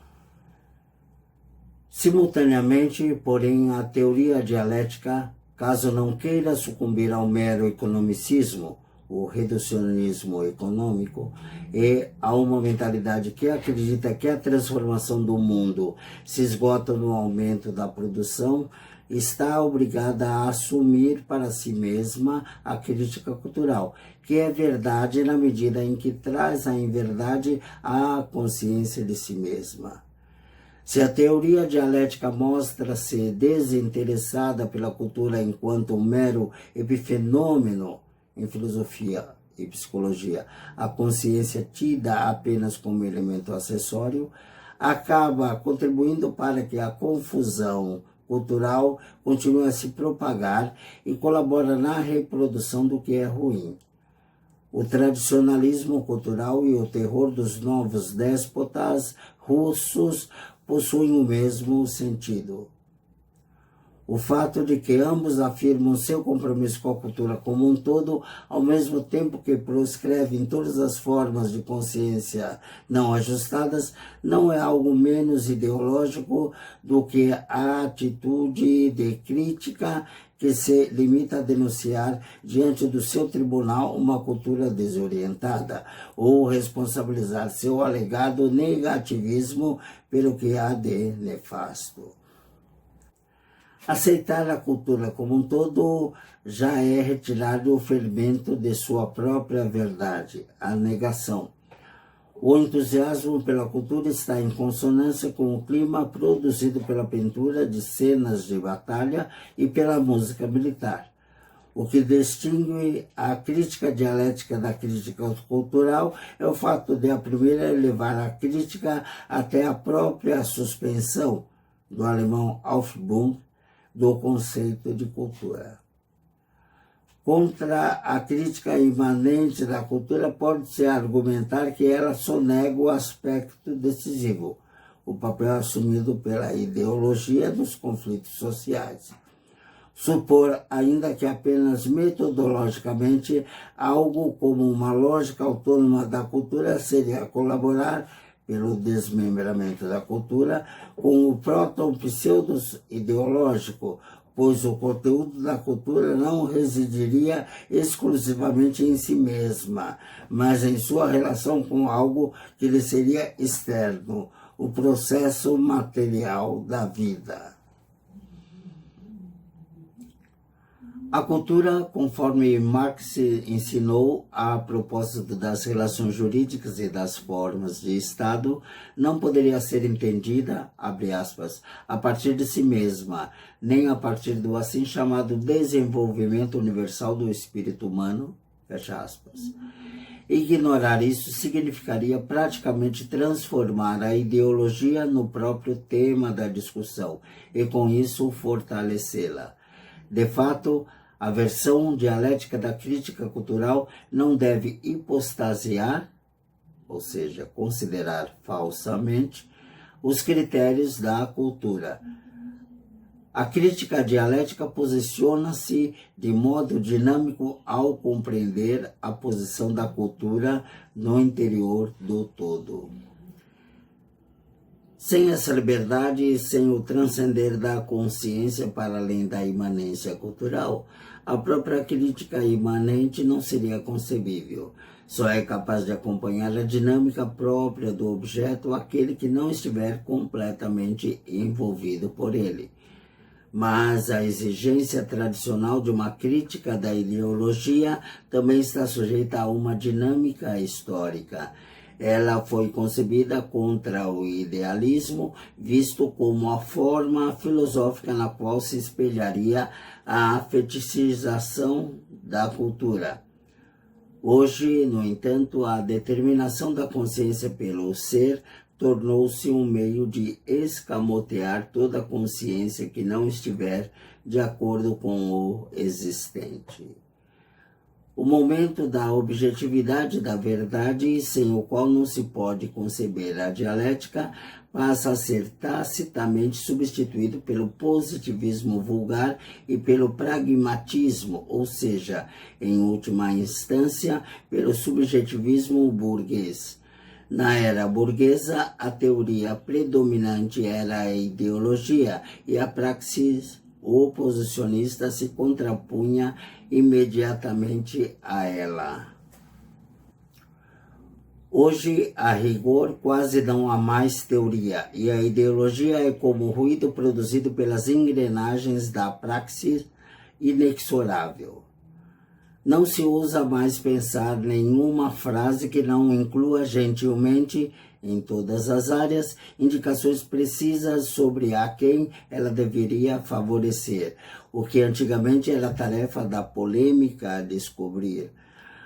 Simultaneamente, porém, a teoria dialética, caso não queira sucumbir ao mero economicismo, o reducionismo econômico, e a uma mentalidade que acredita que a transformação do mundo se esgota no aumento da produção, está obrigada a assumir para si mesma a crítica cultural, que é verdade na medida em que traz a inverdade à consciência de si mesma. Se a teoria dialética mostra-se desinteressada pela cultura enquanto um mero epifenômeno, em filosofia e psicologia, a consciência tida apenas como elemento acessório, acaba contribuindo para que a confusão cultural continue a se propagar e colabora na reprodução do que é ruim. O tradicionalismo cultural e o terror dos novos déspotas russos possuem o mesmo sentido. O fato de que ambos afirmam seu compromisso com a cultura como um todo, ao mesmo tempo que proscrevem todas as formas de consciência não ajustadas, não é algo menos ideológico do que a atitude de crítica que se limita a denunciar diante do seu tribunal uma cultura desorientada, ou responsabilizar seu alegado negativismo pelo que há de nefasto. Aceitar a cultura como um todo já é retirar o fermento de sua própria verdade, a negação. O entusiasmo pela cultura está em consonância com o clima produzido pela pintura de cenas de batalha e pela música militar. O que distingue a crítica dialética da crítica cultural é o fato de a primeira levar a crítica até a própria suspensão, do alemão Aufbund, do conceito de cultura. Contra a crítica imanente da cultura, pode-se argumentar que ela sonega o aspecto decisivo, o papel assumido pela ideologia nos conflitos sociais. Supor, ainda que apenas metodologicamente, algo como uma lógica autônoma da cultura seria colaborar pelo desmembramento da cultura com o próton pseudos ideológico, pois o conteúdo da cultura não residiria exclusivamente em si mesma, mas em sua relação com algo que lhe seria externo, o processo material da vida. A cultura, conforme Marx ensinou a propósito das relações jurídicas e das formas de Estado, não poderia ser entendida, abre aspas, a partir de si mesma, nem a partir do assim chamado desenvolvimento universal do espírito humano, fecha aspas. Ignorar isso significaria praticamente transformar a ideologia no próprio tema da discussão e com isso fortalecê-la. De fato, a versão dialética da crítica cultural não deve hipostasiar, ou seja, considerar falsamente, os critérios da cultura. A crítica dialética posiciona-se de modo dinâmico ao compreender a posição da cultura no interior do todo. Sem essa liberdade e sem o transcender da consciência para além da imanência cultural, a própria crítica imanente não seria concebível. Só é capaz de acompanhar a dinâmica própria do objeto aquele que não estiver completamente envolvido por ele. Mas a exigência tradicional de uma crítica da ideologia também está sujeita a uma dinâmica histórica. Ela foi concebida contra o idealismo, visto como a forma filosófica na qual se espelharia a fetichização da cultura. Hoje, no entanto, a determinação da consciência pelo ser tornou-se um meio de escamotear toda consciência que não estiver de acordo com o existente. O momento da objetividade da verdade, sem o qual não se pode conceber a dialética, passa a ser tacitamente substituído pelo positivismo vulgar e pelo pragmatismo, ou seja, em última instância, pelo subjetivismo burguês. Na era burguesa, a teoria predominante era a ideologia e a praxis oposicionista se contrapunha imediatamente a ela. Hoje, a rigor, quase não há mais teoria, e a ideologia é como ruído produzido pelas engrenagens da praxis inexorável. Não se usa mais pensar nenhuma frase que não inclua gentilmente, em todas as áreas, indicações precisas sobre a quem ela deveria favorecer, o que antigamente era tarefa da polêmica a descobrir.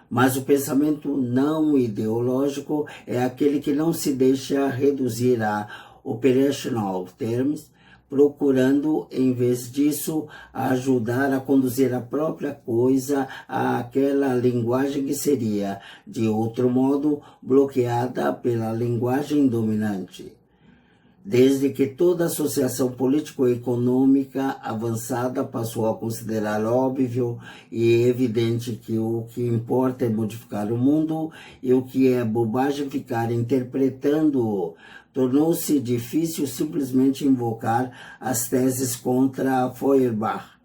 Mas o pensamento não ideológico é aquele que não se deixa reduzir a operational terms, procurando, em vez disso, ajudar a conduzir a própria coisa àquela linguagem que seria, de outro modo, bloqueada pela linguagem dominante. Desde que toda associação político-econômica avançada passou a considerar óbvio e evidente que o que importa é modificar o mundo e o que é bobagem ficar interpretando-o, tornou-se difícil simplesmente invocar as teses contra Feuerbach.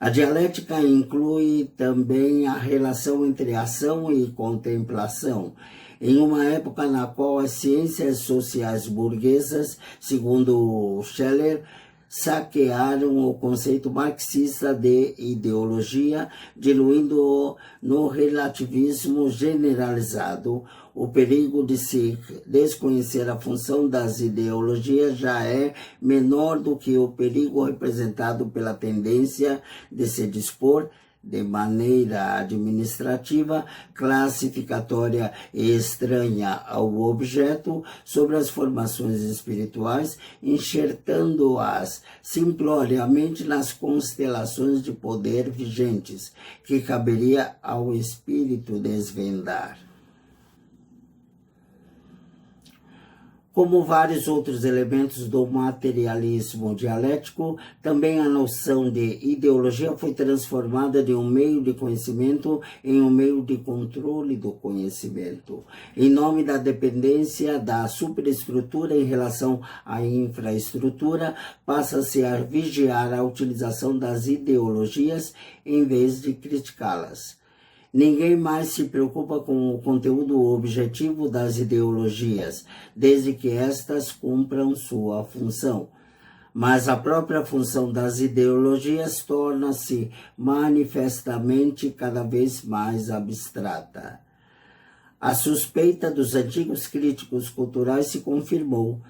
A dialética inclui também a relação entre ação e contemplação, em uma época na qual as ciências sociais burguesas, segundo Scheller, saquearam o conceito marxista de ideologia, diluindo-o no relativismo generalizado. O perigo de se desconhecer a função das ideologias já é menor do que o perigo representado pela tendência de se dispor de maneira administrativa, classificatória e estranha ao objeto sobre as formações espirituais, enxertando-as simploriamente nas constelações de poder vigentes, que caberia ao espírito desvendar. Como vários outros elementos do materialismo dialético, também a noção de ideologia foi transformada de um meio de conhecimento em um meio de controle do conhecimento. Em nome da dependência da superestrutura em relação à infraestrutura, passa-se a vigiar a utilização das ideologias em vez de criticá-las. Ninguém mais se preocupa com o conteúdo objetivo das ideologias, desde que estas cumpram sua função. Mas a própria função das ideologias torna-se manifestamente cada vez mais abstrata. A suspeita dos antigos críticos culturais se confirmou.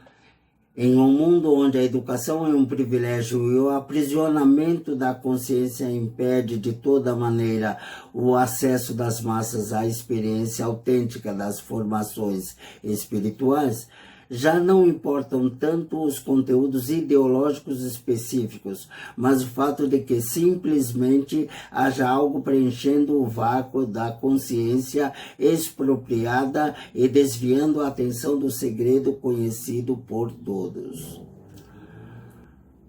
Em um mundo onde a educação é um privilégio e o aprisionamento da consciência impede de toda maneira o acesso das massas à experiência autêntica das formações espirituais, já não importam tanto os conteúdos ideológicos específicos, mas o fato de que simplesmente haja algo preenchendo o vácuo da consciência expropriada e desviando a atenção do segredo conhecido por todos.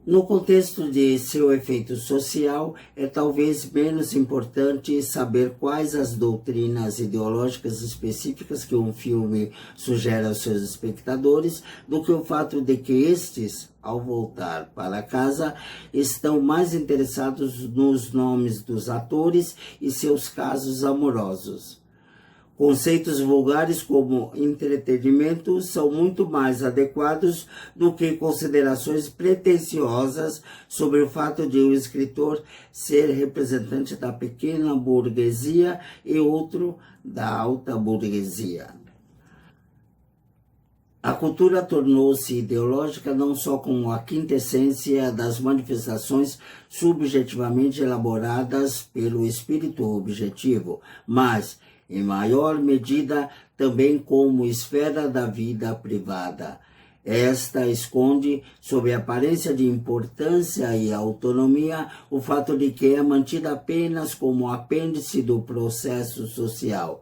No contexto de seu efeito social, é talvez menos importante saber quais as doutrinas ideológicas específicas que um filme sugere aos seus espectadores, do que o fato de que estes, ao voltar para casa, estão mais interessados nos nomes dos atores e seus casos amorosos. Conceitos vulgares como entretenimento são muito mais adequados do que considerações pretensiosas sobre o fato de o escritor ser representante da pequena burguesia e outro da alta burguesia. A cultura tornou-se ideológica não só como a quintessência das manifestações subjetivamente elaboradas pelo espírito objetivo, mas, em maior medida, também como esfera da vida privada. Esta esconde, sob a aparência de importância e autonomia, o fato de que é mantida apenas como apêndice do processo social.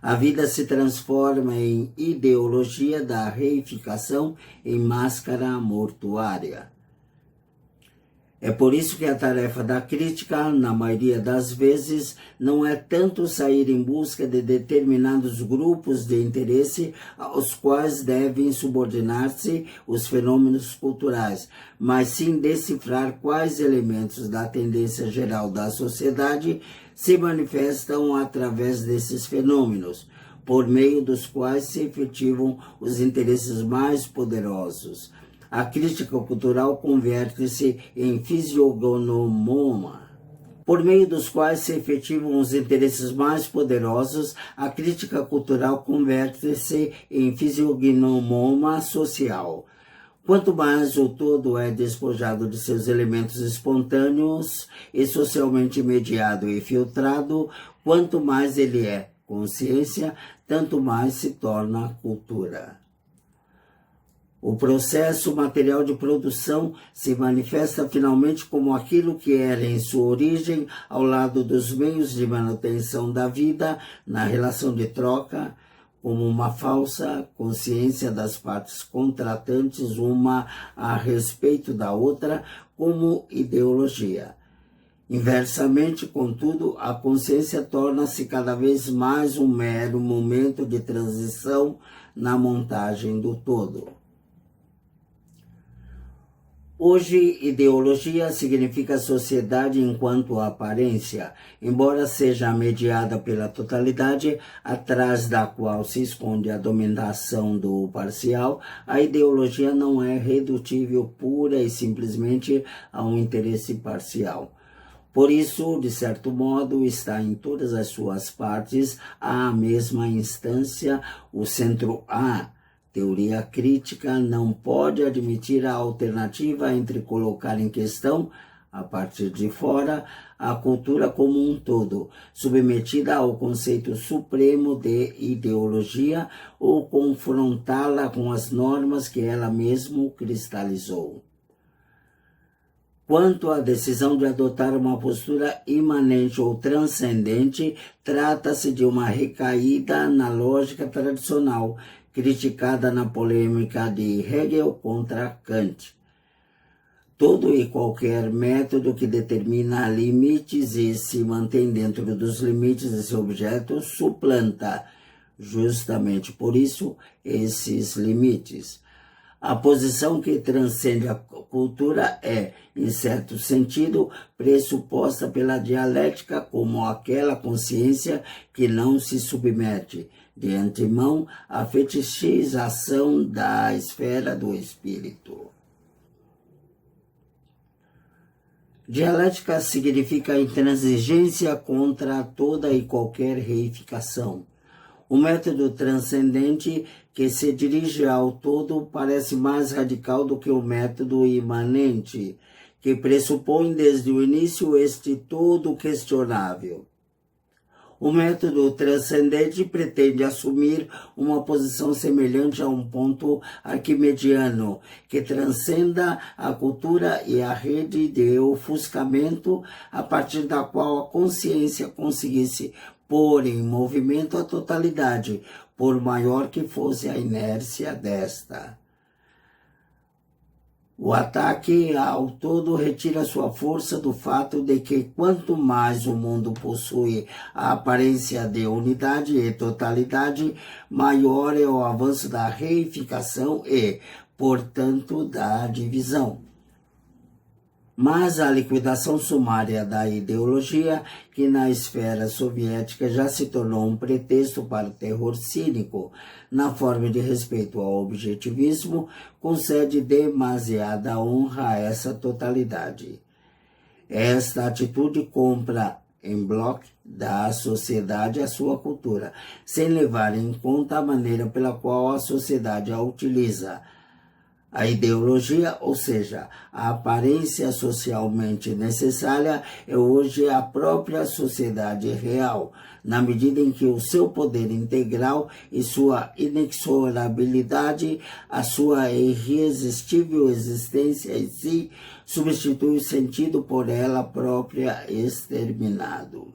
A vida se transforma em ideologia da reificação em máscara mortuária. É por isso que a tarefa da crítica, na maioria das vezes, não é tanto sair em busca de determinados grupos de interesse aos quais devem subordinar-se os fenômenos culturais, mas sim decifrar quais elementos da tendência geral da sociedade se manifestam através desses fenômenos, por meio dos quais se efetivam os interesses mais poderosos. A crítica cultural converte-se em fisiognomoma, por meio dos quais se efetivam os interesses mais poderosos. A crítica cultural converte-se em fisiognomoma social. Quanto mais o todo é despojado de seus elementos espontâneos e socialmente mediado e filtrado, quanto mais ele é consciência, tanto mais se torna cultura. O processo material de produção se manifesta finalmente como aquilo que era em sua origem, ao lado dos meios de manutenção da vida, na relação de troca, como uma falsa consciência das partes contratantes, uma a respeito da outra, como ideologia. Inversamente, contudo, a consciência torna-se cada vez mais um mero momento de transição na montagem do todo. Hoje, ideologia significa sociedade enquanto aparência, embora seja mediada pela totalidade, atrás da qual se esconde a dominação do parcial. A ideologia não é redutível pura e simplesmente a um interesse parcial. Por isso, de certo modo, está em todas as suas partes a mesma instância, o centro A. Teoria crítica não pode admitir a alternativa entre colocar em questão, a partir de fora, a cultura como um todo, submetida ao conceito supremo de ideologia, ou confrontá-la com as normas que ela mesma cristalizou. Quanto à decisão de adotar uma postura imanente ou transcendente, trata-se de uma recaída na lógica tradicional, criticada na polêmica de Hegel contra Kant. Todo e qualquer método que determina limites e se mantém dentro dos limites desse objeto suplanta, justamente por isso, esses limites. A posição que transcende a cultura é, em certo sentido, pressuposta pela dialética como aquela consciência que não se submete, de antemão, à fetichização da esfera do espírito. Dialética significa intransigência contra toda e qualquer reificação. O método transcendente que se dirige ao todo parece mais radical do que o método imanente, que pressupõe desde o início este todo questionável. O método transcendente pretende assumir uma posição semelhante a um ponto arquimediano, que transcenda a cultura e a rede de ofuscamento, a partir da qual a consciência conseguisse pôr em movimento a totalidade, por maior que fosse a inércia desta. O ataque ao todo retira sua força do fato de que quanto mais o mundo possui a aparência de unidade e totalidade, maior é o avanço da reificação e, portanto, da divisão. Mas a liquidação sumária da ideologia, que na esfera soviética já se tornou um pretexto para o terror cínico, na forma de respeito ao objetivismo, concede demasiada honra a essa totalidade. Esta atitude compra em bloco da sociedade a sua cultura, sem levar em conta a maneira pela qual a sociedade a utiliza. A ideologia, ou seja, a aparência socialmente necessária, é hoje a própria sociedade real, na medida em que o seu poder integral e sua inexorabilidade, a sua irresistível existência em si, substitui o sentido por ela própria exterminado.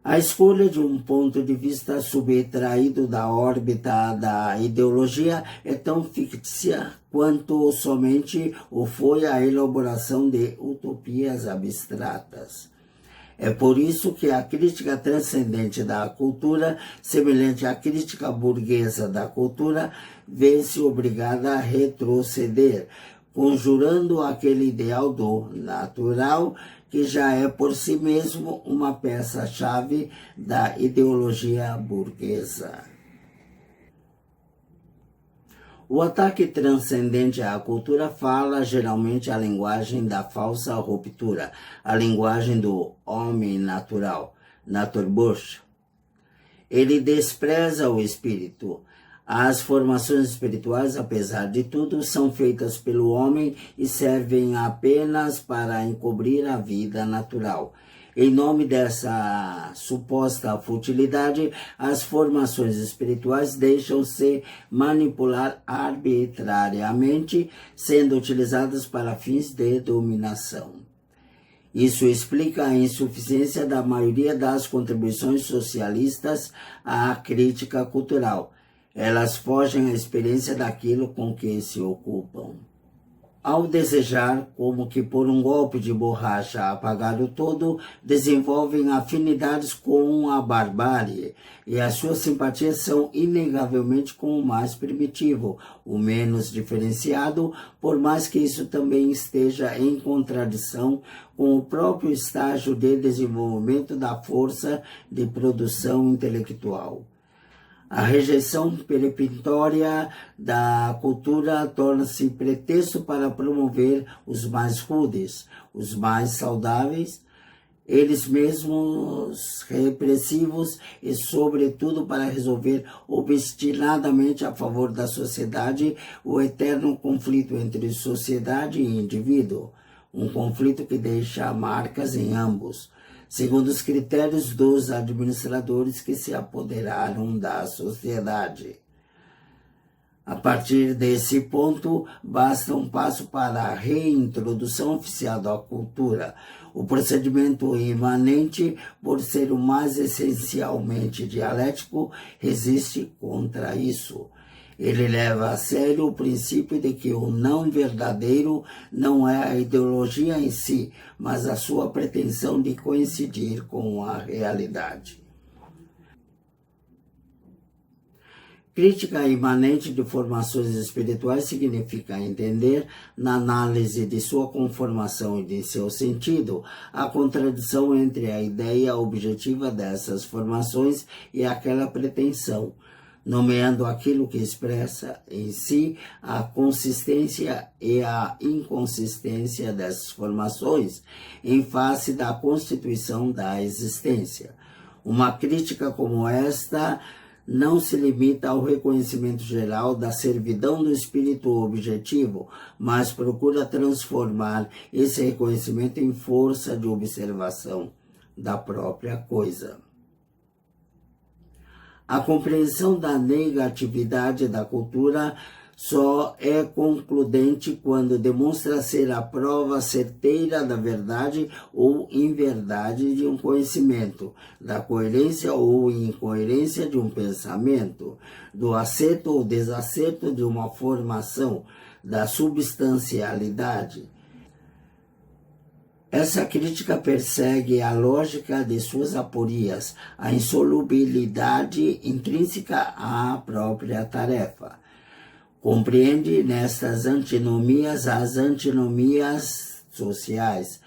A escolha de um ponto de vista subtraído da órbita da ideologia é tão fictícia quanto somente o foi a elaboração de utopias abstratas. É por isso que a crítica transcendente da cultura, semelhante à crítica burguesa da cultura, vê-se obrigada a retroceder, conjurando aquele ideal do natural, que já é por si mesmo uma peça-chave da ideologia burguesa. O ataque transcendente à cultura fala geralmente a linguagem da falsa ruptura, a linguagem do homem natural, Naturbursche. Ele despreza o espírito. As formações espirituais, apesar de tudo, são feitas pelo homem e servem apenas para encobrir a vida natural. Em nome dessa suposta futilidade, as formações espirituais deixam-se manipular arbitrariamente, sendo utilizadas para fins de dominação. Isso explica a insuficiência da maioria das contribuições socialistas à crítica cultural. Elas fogem à experiência daquilo com que se ocupam. Ao desejar, como que por um golpe de borracha, apagar o todo, desenvolvem afinidades com a barbárie, e as suas simpatias são inegavelmente com o mais primitivo, o menos diferenciado, por mais que isso também esteja em contradição com o próprio estágio de desenvolvimento da força de produção intelectual. A rejeição peremptória da cultura torna-se pretexto para promover os mais rudes, os mais saudáveis, eles mesmos repressivos e, sobretudo, para resolver obstinadamente a favor da sociedade o eterno conflito entre sociedade e indivíduo, um conflito que deixa marcas em ambos, segundo os critérios dos administradores que se apoderaram da sociedade. A partir desse ponto, basta um passo para a reintrodução oficial da cultura, O procedimento imanente, por ser o mais essencialmente dialético, resiste contra isso. Ele leva a sério o princípio de que o não verdadeiro não é a ideologia em si, mas a sua pretensão de coincidir com a realidade. Crítica imanente de formações espirituais significa entender, na análise de sua conformação e de seu sentido, a contradição entre a ideia objetiva dessas formações e aquela pretensão, nomeando aquilo que expressa em si a consistência e a inconsistência dessas formações em face da constituição da existência. Uma crítica como esta não se limita ao reconhecimento geral da servidão do espírito objetivo, mas procura transformar esse reconhecimento em força de observação da própria coisa. A compreensão da negatividade da cultura só é concludente quando demonstra ser a prova certeira da verdade ou inverdade de um conhecimento, da coerência ou incoerência de um pensamento, do acerto ou desacerto de uma formação, da substancialidade. Essa crítica persegue a lógica de suas aporias, a insolubilidade intrínseca à própria tarefa. Compreende nestas antinomias as antinomias sociais.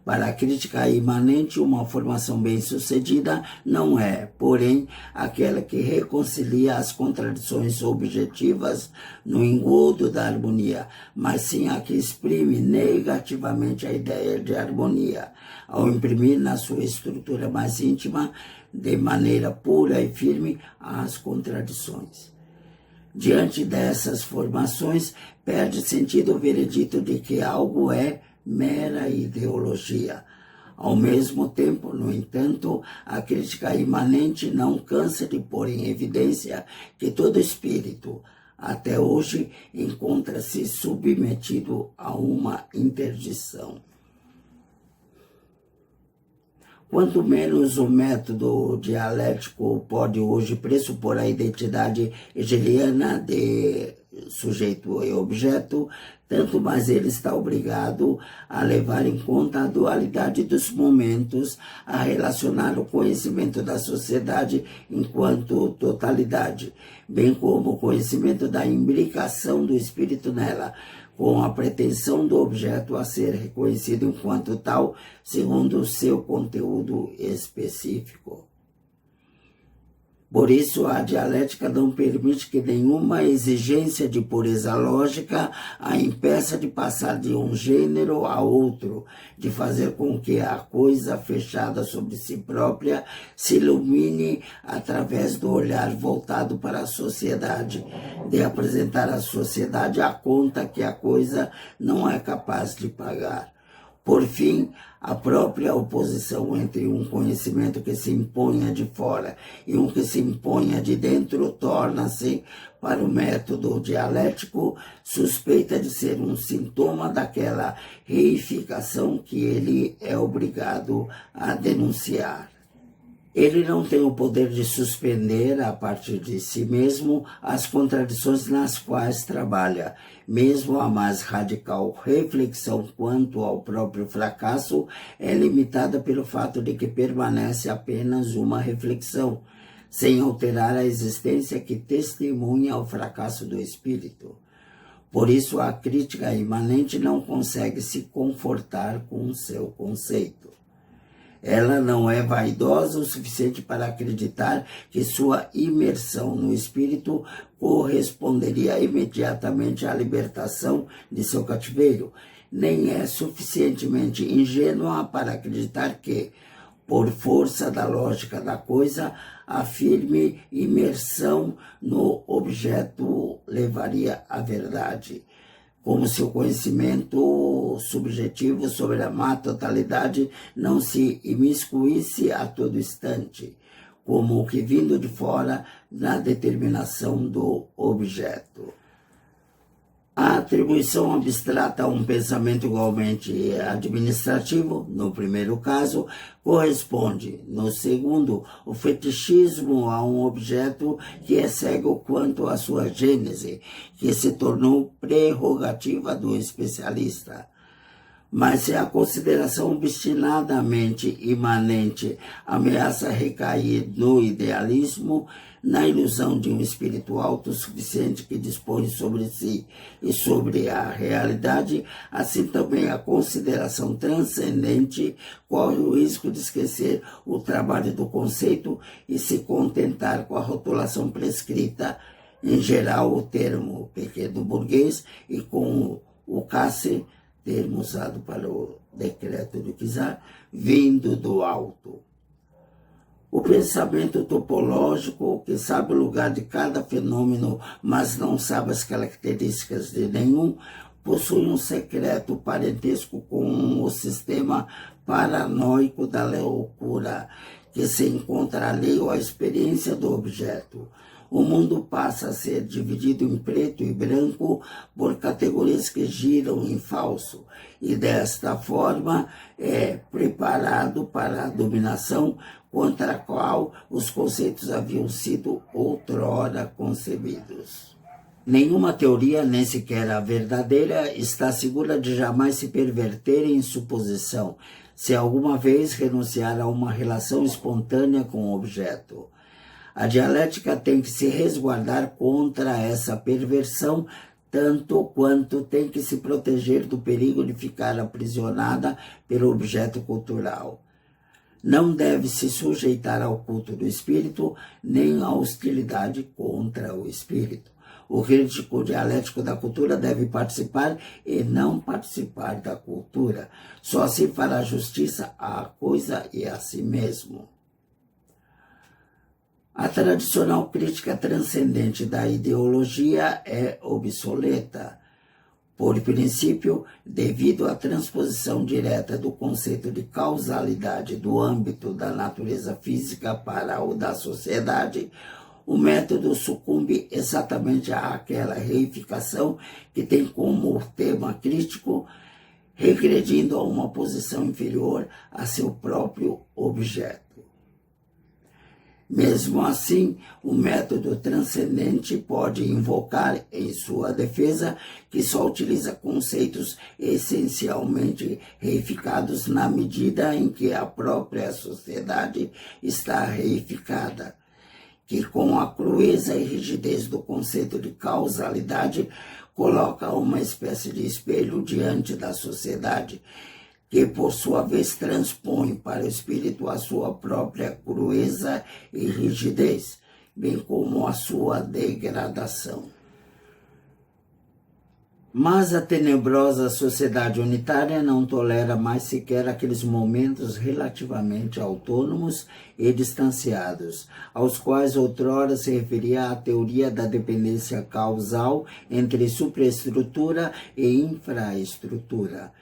Para a crítica imanente, uma formação bem-sucedida não é, porém, aquela que reconcilia as contradições objetivas no engodo da harmonia, mas sim a que exprime negativamente a ideia de harmonia, ao imprimir na sua estrutura mais íntima, de maneira pura e firme, as contradições. Diante dessas formações, perde sentido o veredito de que algo é mera ideologia. Ao mesmo tempo, no entanto, a crítica imanente não cansa de pôr em evidência que todo espírito, até hoje, encontra-se submetido a uma interdição. Quanto menos o método dialético pode hoje pressupor a identidade hegeliana de sujeito e objeto, tanto mais ele está obrigado a levar em conta a dualidade dos momentos, a relacionar o conhecimento da sociedade enquanto totalidade, bem como o conhecimento da imbricação do espírito nela, com a pretensão do objeto a ser reconhecido enquanto tal, segundo o seu conteúdo específico. Por isso, a dialética não permite que nenhuma exigência de pureza lógica a impeça de passar de um gênero a outro, de fazer com que a coisa fechada sobre si própria se ilumine através do olhar voltado para a sociedade, de apresentar à sociedade a conta que a coisa não é capaz de pagar. Por fim, a própria oposição entre um conhecimento que se imponha de fora e um que se imponha de dentro torna-se, para o método dialético, suspeita de ser um sintoma daquela reificação que ele é obrigado a denunciar. Ele não tem o poder de suspender, a partir de si mesmo, as contradições nas quais trabalha. Mesmo a mais radical reflexão quanto ao próprio fracasso é limitada pelo fato de que permanece apenas uma reflexão, sem alterar a existência que testemunha o fracasso do espírito. Por isso, a crítica imanente não consegue se confortar com o seu conceito. Ela não é vaidosa o suficiente para acreditar que sua imersão no espírito corresponderia imediatamente à libertação de seu cativeiro, nem é suficientemente ingênua para acreditar que, por força da lógica da coisa, a firme imersão no objeto levaria à verdade. Como se o conhecimento subjetivo sobre a má totalidade não se imiscuísse a todo instante, como o que vindo de fora na determinação do objeto. A atribuição abstrata a um pensamento igualmente administrativo, no primeiro caso, corresponde, no segundo, o fetichismo a um objeto que é cego quanto à sua gênese, que se tornou prerrogativa do especialista. Mas se a consideração obstinadamente imanente ameaça recair no idealismo, na ilusão de um espírito autossuficiente que dispõe sobre si e sobre a realidade, assim também a consideração transcendente corre o risco de esquecer o trabalho do conceito e se contentar com a rotulação prescrita, em geral o termo pequeno burguês, e com o casse, termo usado para o decreto do czar, vindo do alto. O pensamento topológico, que sabe o lugar de cada fenômeno, mas não sabe as características de nenhum, possui um secreto parentesco com o sistema paranoico da loucura, que se encontra alheio à experiência do objeto. O mundo passa a ser dividido em preto e branco por categorias que giram em falso, e desta forma é preparado para a dominação contra a qual os conceitos haviam sido outrora concebidos. Nenhuma teoria, nem sequer a verdadeira, está segura de jamais se perverter em suposição, se alguma vez renunciar a uma relação espontânea com o objeto. A dialética tem que se resguardar contra essa perversão, tanto quanto tem que se proteger do perigo de ficar aprisionada pelo objeto cultural. Não deve se sujeitar ao culto do espírito, nem à hostilidade contra o espírito. O crítico dialético da cultura deve participar e não participar da cultura. Só assim fará justiça à coisa e a si mesmo. A tradicional crítica transcendente da ideologia é obsoleta. Por princípio, devido à transposição direta do conceito de causalidade do âmbito da natureza física para o da sociedade, o método sucumbe exatamente àquela reificação que tem como tema crítico, regredindo a uma posição inferior a seu próprio objeto. Mesmo assim, o método transcendente pode invocar em sua defesa que só utiliza conceitos essencialmente reificados na medida em que a própria sociedade está reificada, que com a crueza e rigidez do conceito de causalidade coloca uma espécie de espelho diante da sociedade, que por sua vez transpõe para o espírito a sua própria crueza e rigidez, bem como a sua degradação. Mas a tenebrosa sociedade unitária não tolera mais sequer aqueles momentos relativamente autônomos e distanciados, aos quais outrora se referia a teoria da dependência causal entre superestrutura e infraestrutura.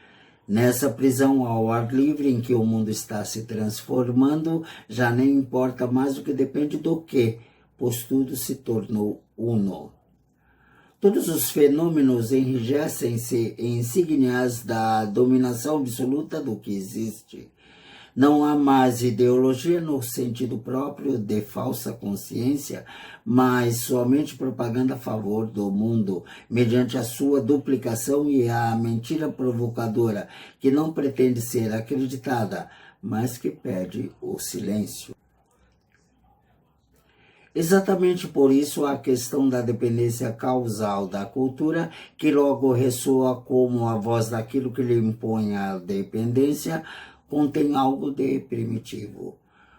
Nessa prisão ao ar livre em que o mundo está se transformando, já nem importa mais o que depende do que, pois tudo se tornou uno. Todos os fenômenos enrijecem-se em insígnias da dominação absoluta do que existe. Não há mais ideologia no sentido próprio de falsa consciência, mas somente propaganda a favor do mundo, mediante a sua duplicação e a mentira provocadora, que não pretende ser acreditada, mas que pede o silêncio. Exatamente por isso a questão da dependência causal da cultura, que logo ressoa como a voz daquilo que lhe impõe a dependência, contém algo de primitivo.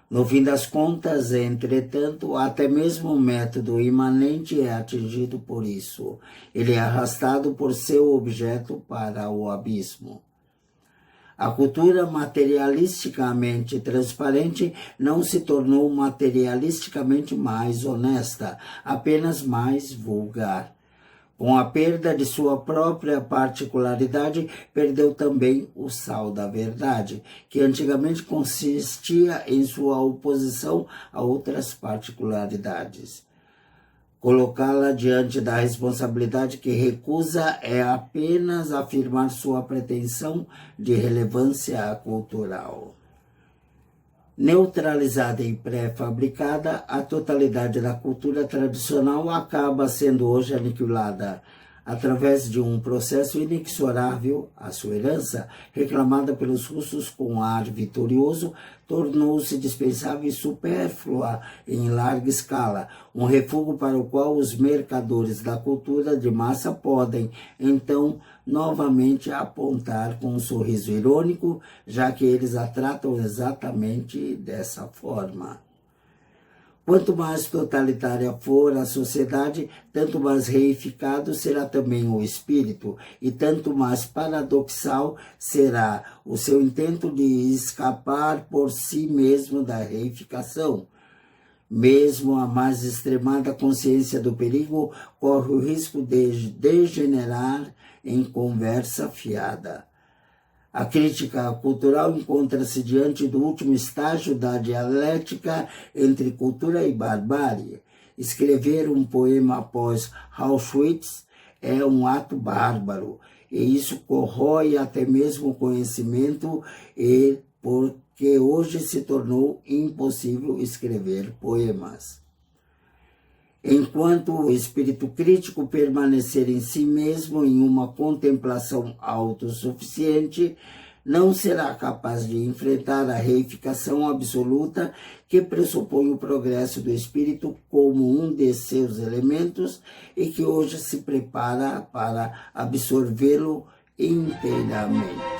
No fim das contas, entretanto, até mesmo o método imanente é atingido por isso. Ele é arrastado por seu objeto para o abismo. A cultura materialisticamente transparente não se tornou materialisticamente mais honesta, apenas mais vulgar. Com a perda de sua própria particularidade, perdeu também o sal da verdade, que antigamente consistia em sua oposição a outras particularidades. Colocá-la diante da responsabilidade que recusa é apenas afirmar sua pretensão de relevância cultural. Neutralizada e pré-fabricada, a totalidade da cultura tradicional acaba sendo hoje aniquilada através de um processo inexorável. A sua herança, reclamada pelos russos com ar vitorioso, tornou-se dispensável e supérflua em larga escala, um refúgio para o qual os mercadores da cultura de massa podem, então, novamente apontar com um sorriso irônico, já que eles a tratam exatamente dessa forma. Quanto mais totalitária for a sociedade, tanto mais reificado será também o espírito, e tanto mais paradoxal será o seu intento de escapar por si mesmo da reificação. Mesmo a mais extremada consciência do perigo corre o risco de degenerar em conversa fiada. A crítica cultural encontra-se diante do último estágio da dialética entre cultura e barbárie. Escrever um poema após Auschwitz é um ato bárbaro, e isso corrói até mesmo o conhecimento, e porque hoje se tornou impossível escrever poemas. Enquanto o espírito crítico permanecer em si mesmo em uma contemplação autossuficiente, não será capaz de enfrentar a reificação absoluta que pressupõe o progresso do espírito como um de seus elementos e que hoje se prepara para absorvê-lo inteiramente.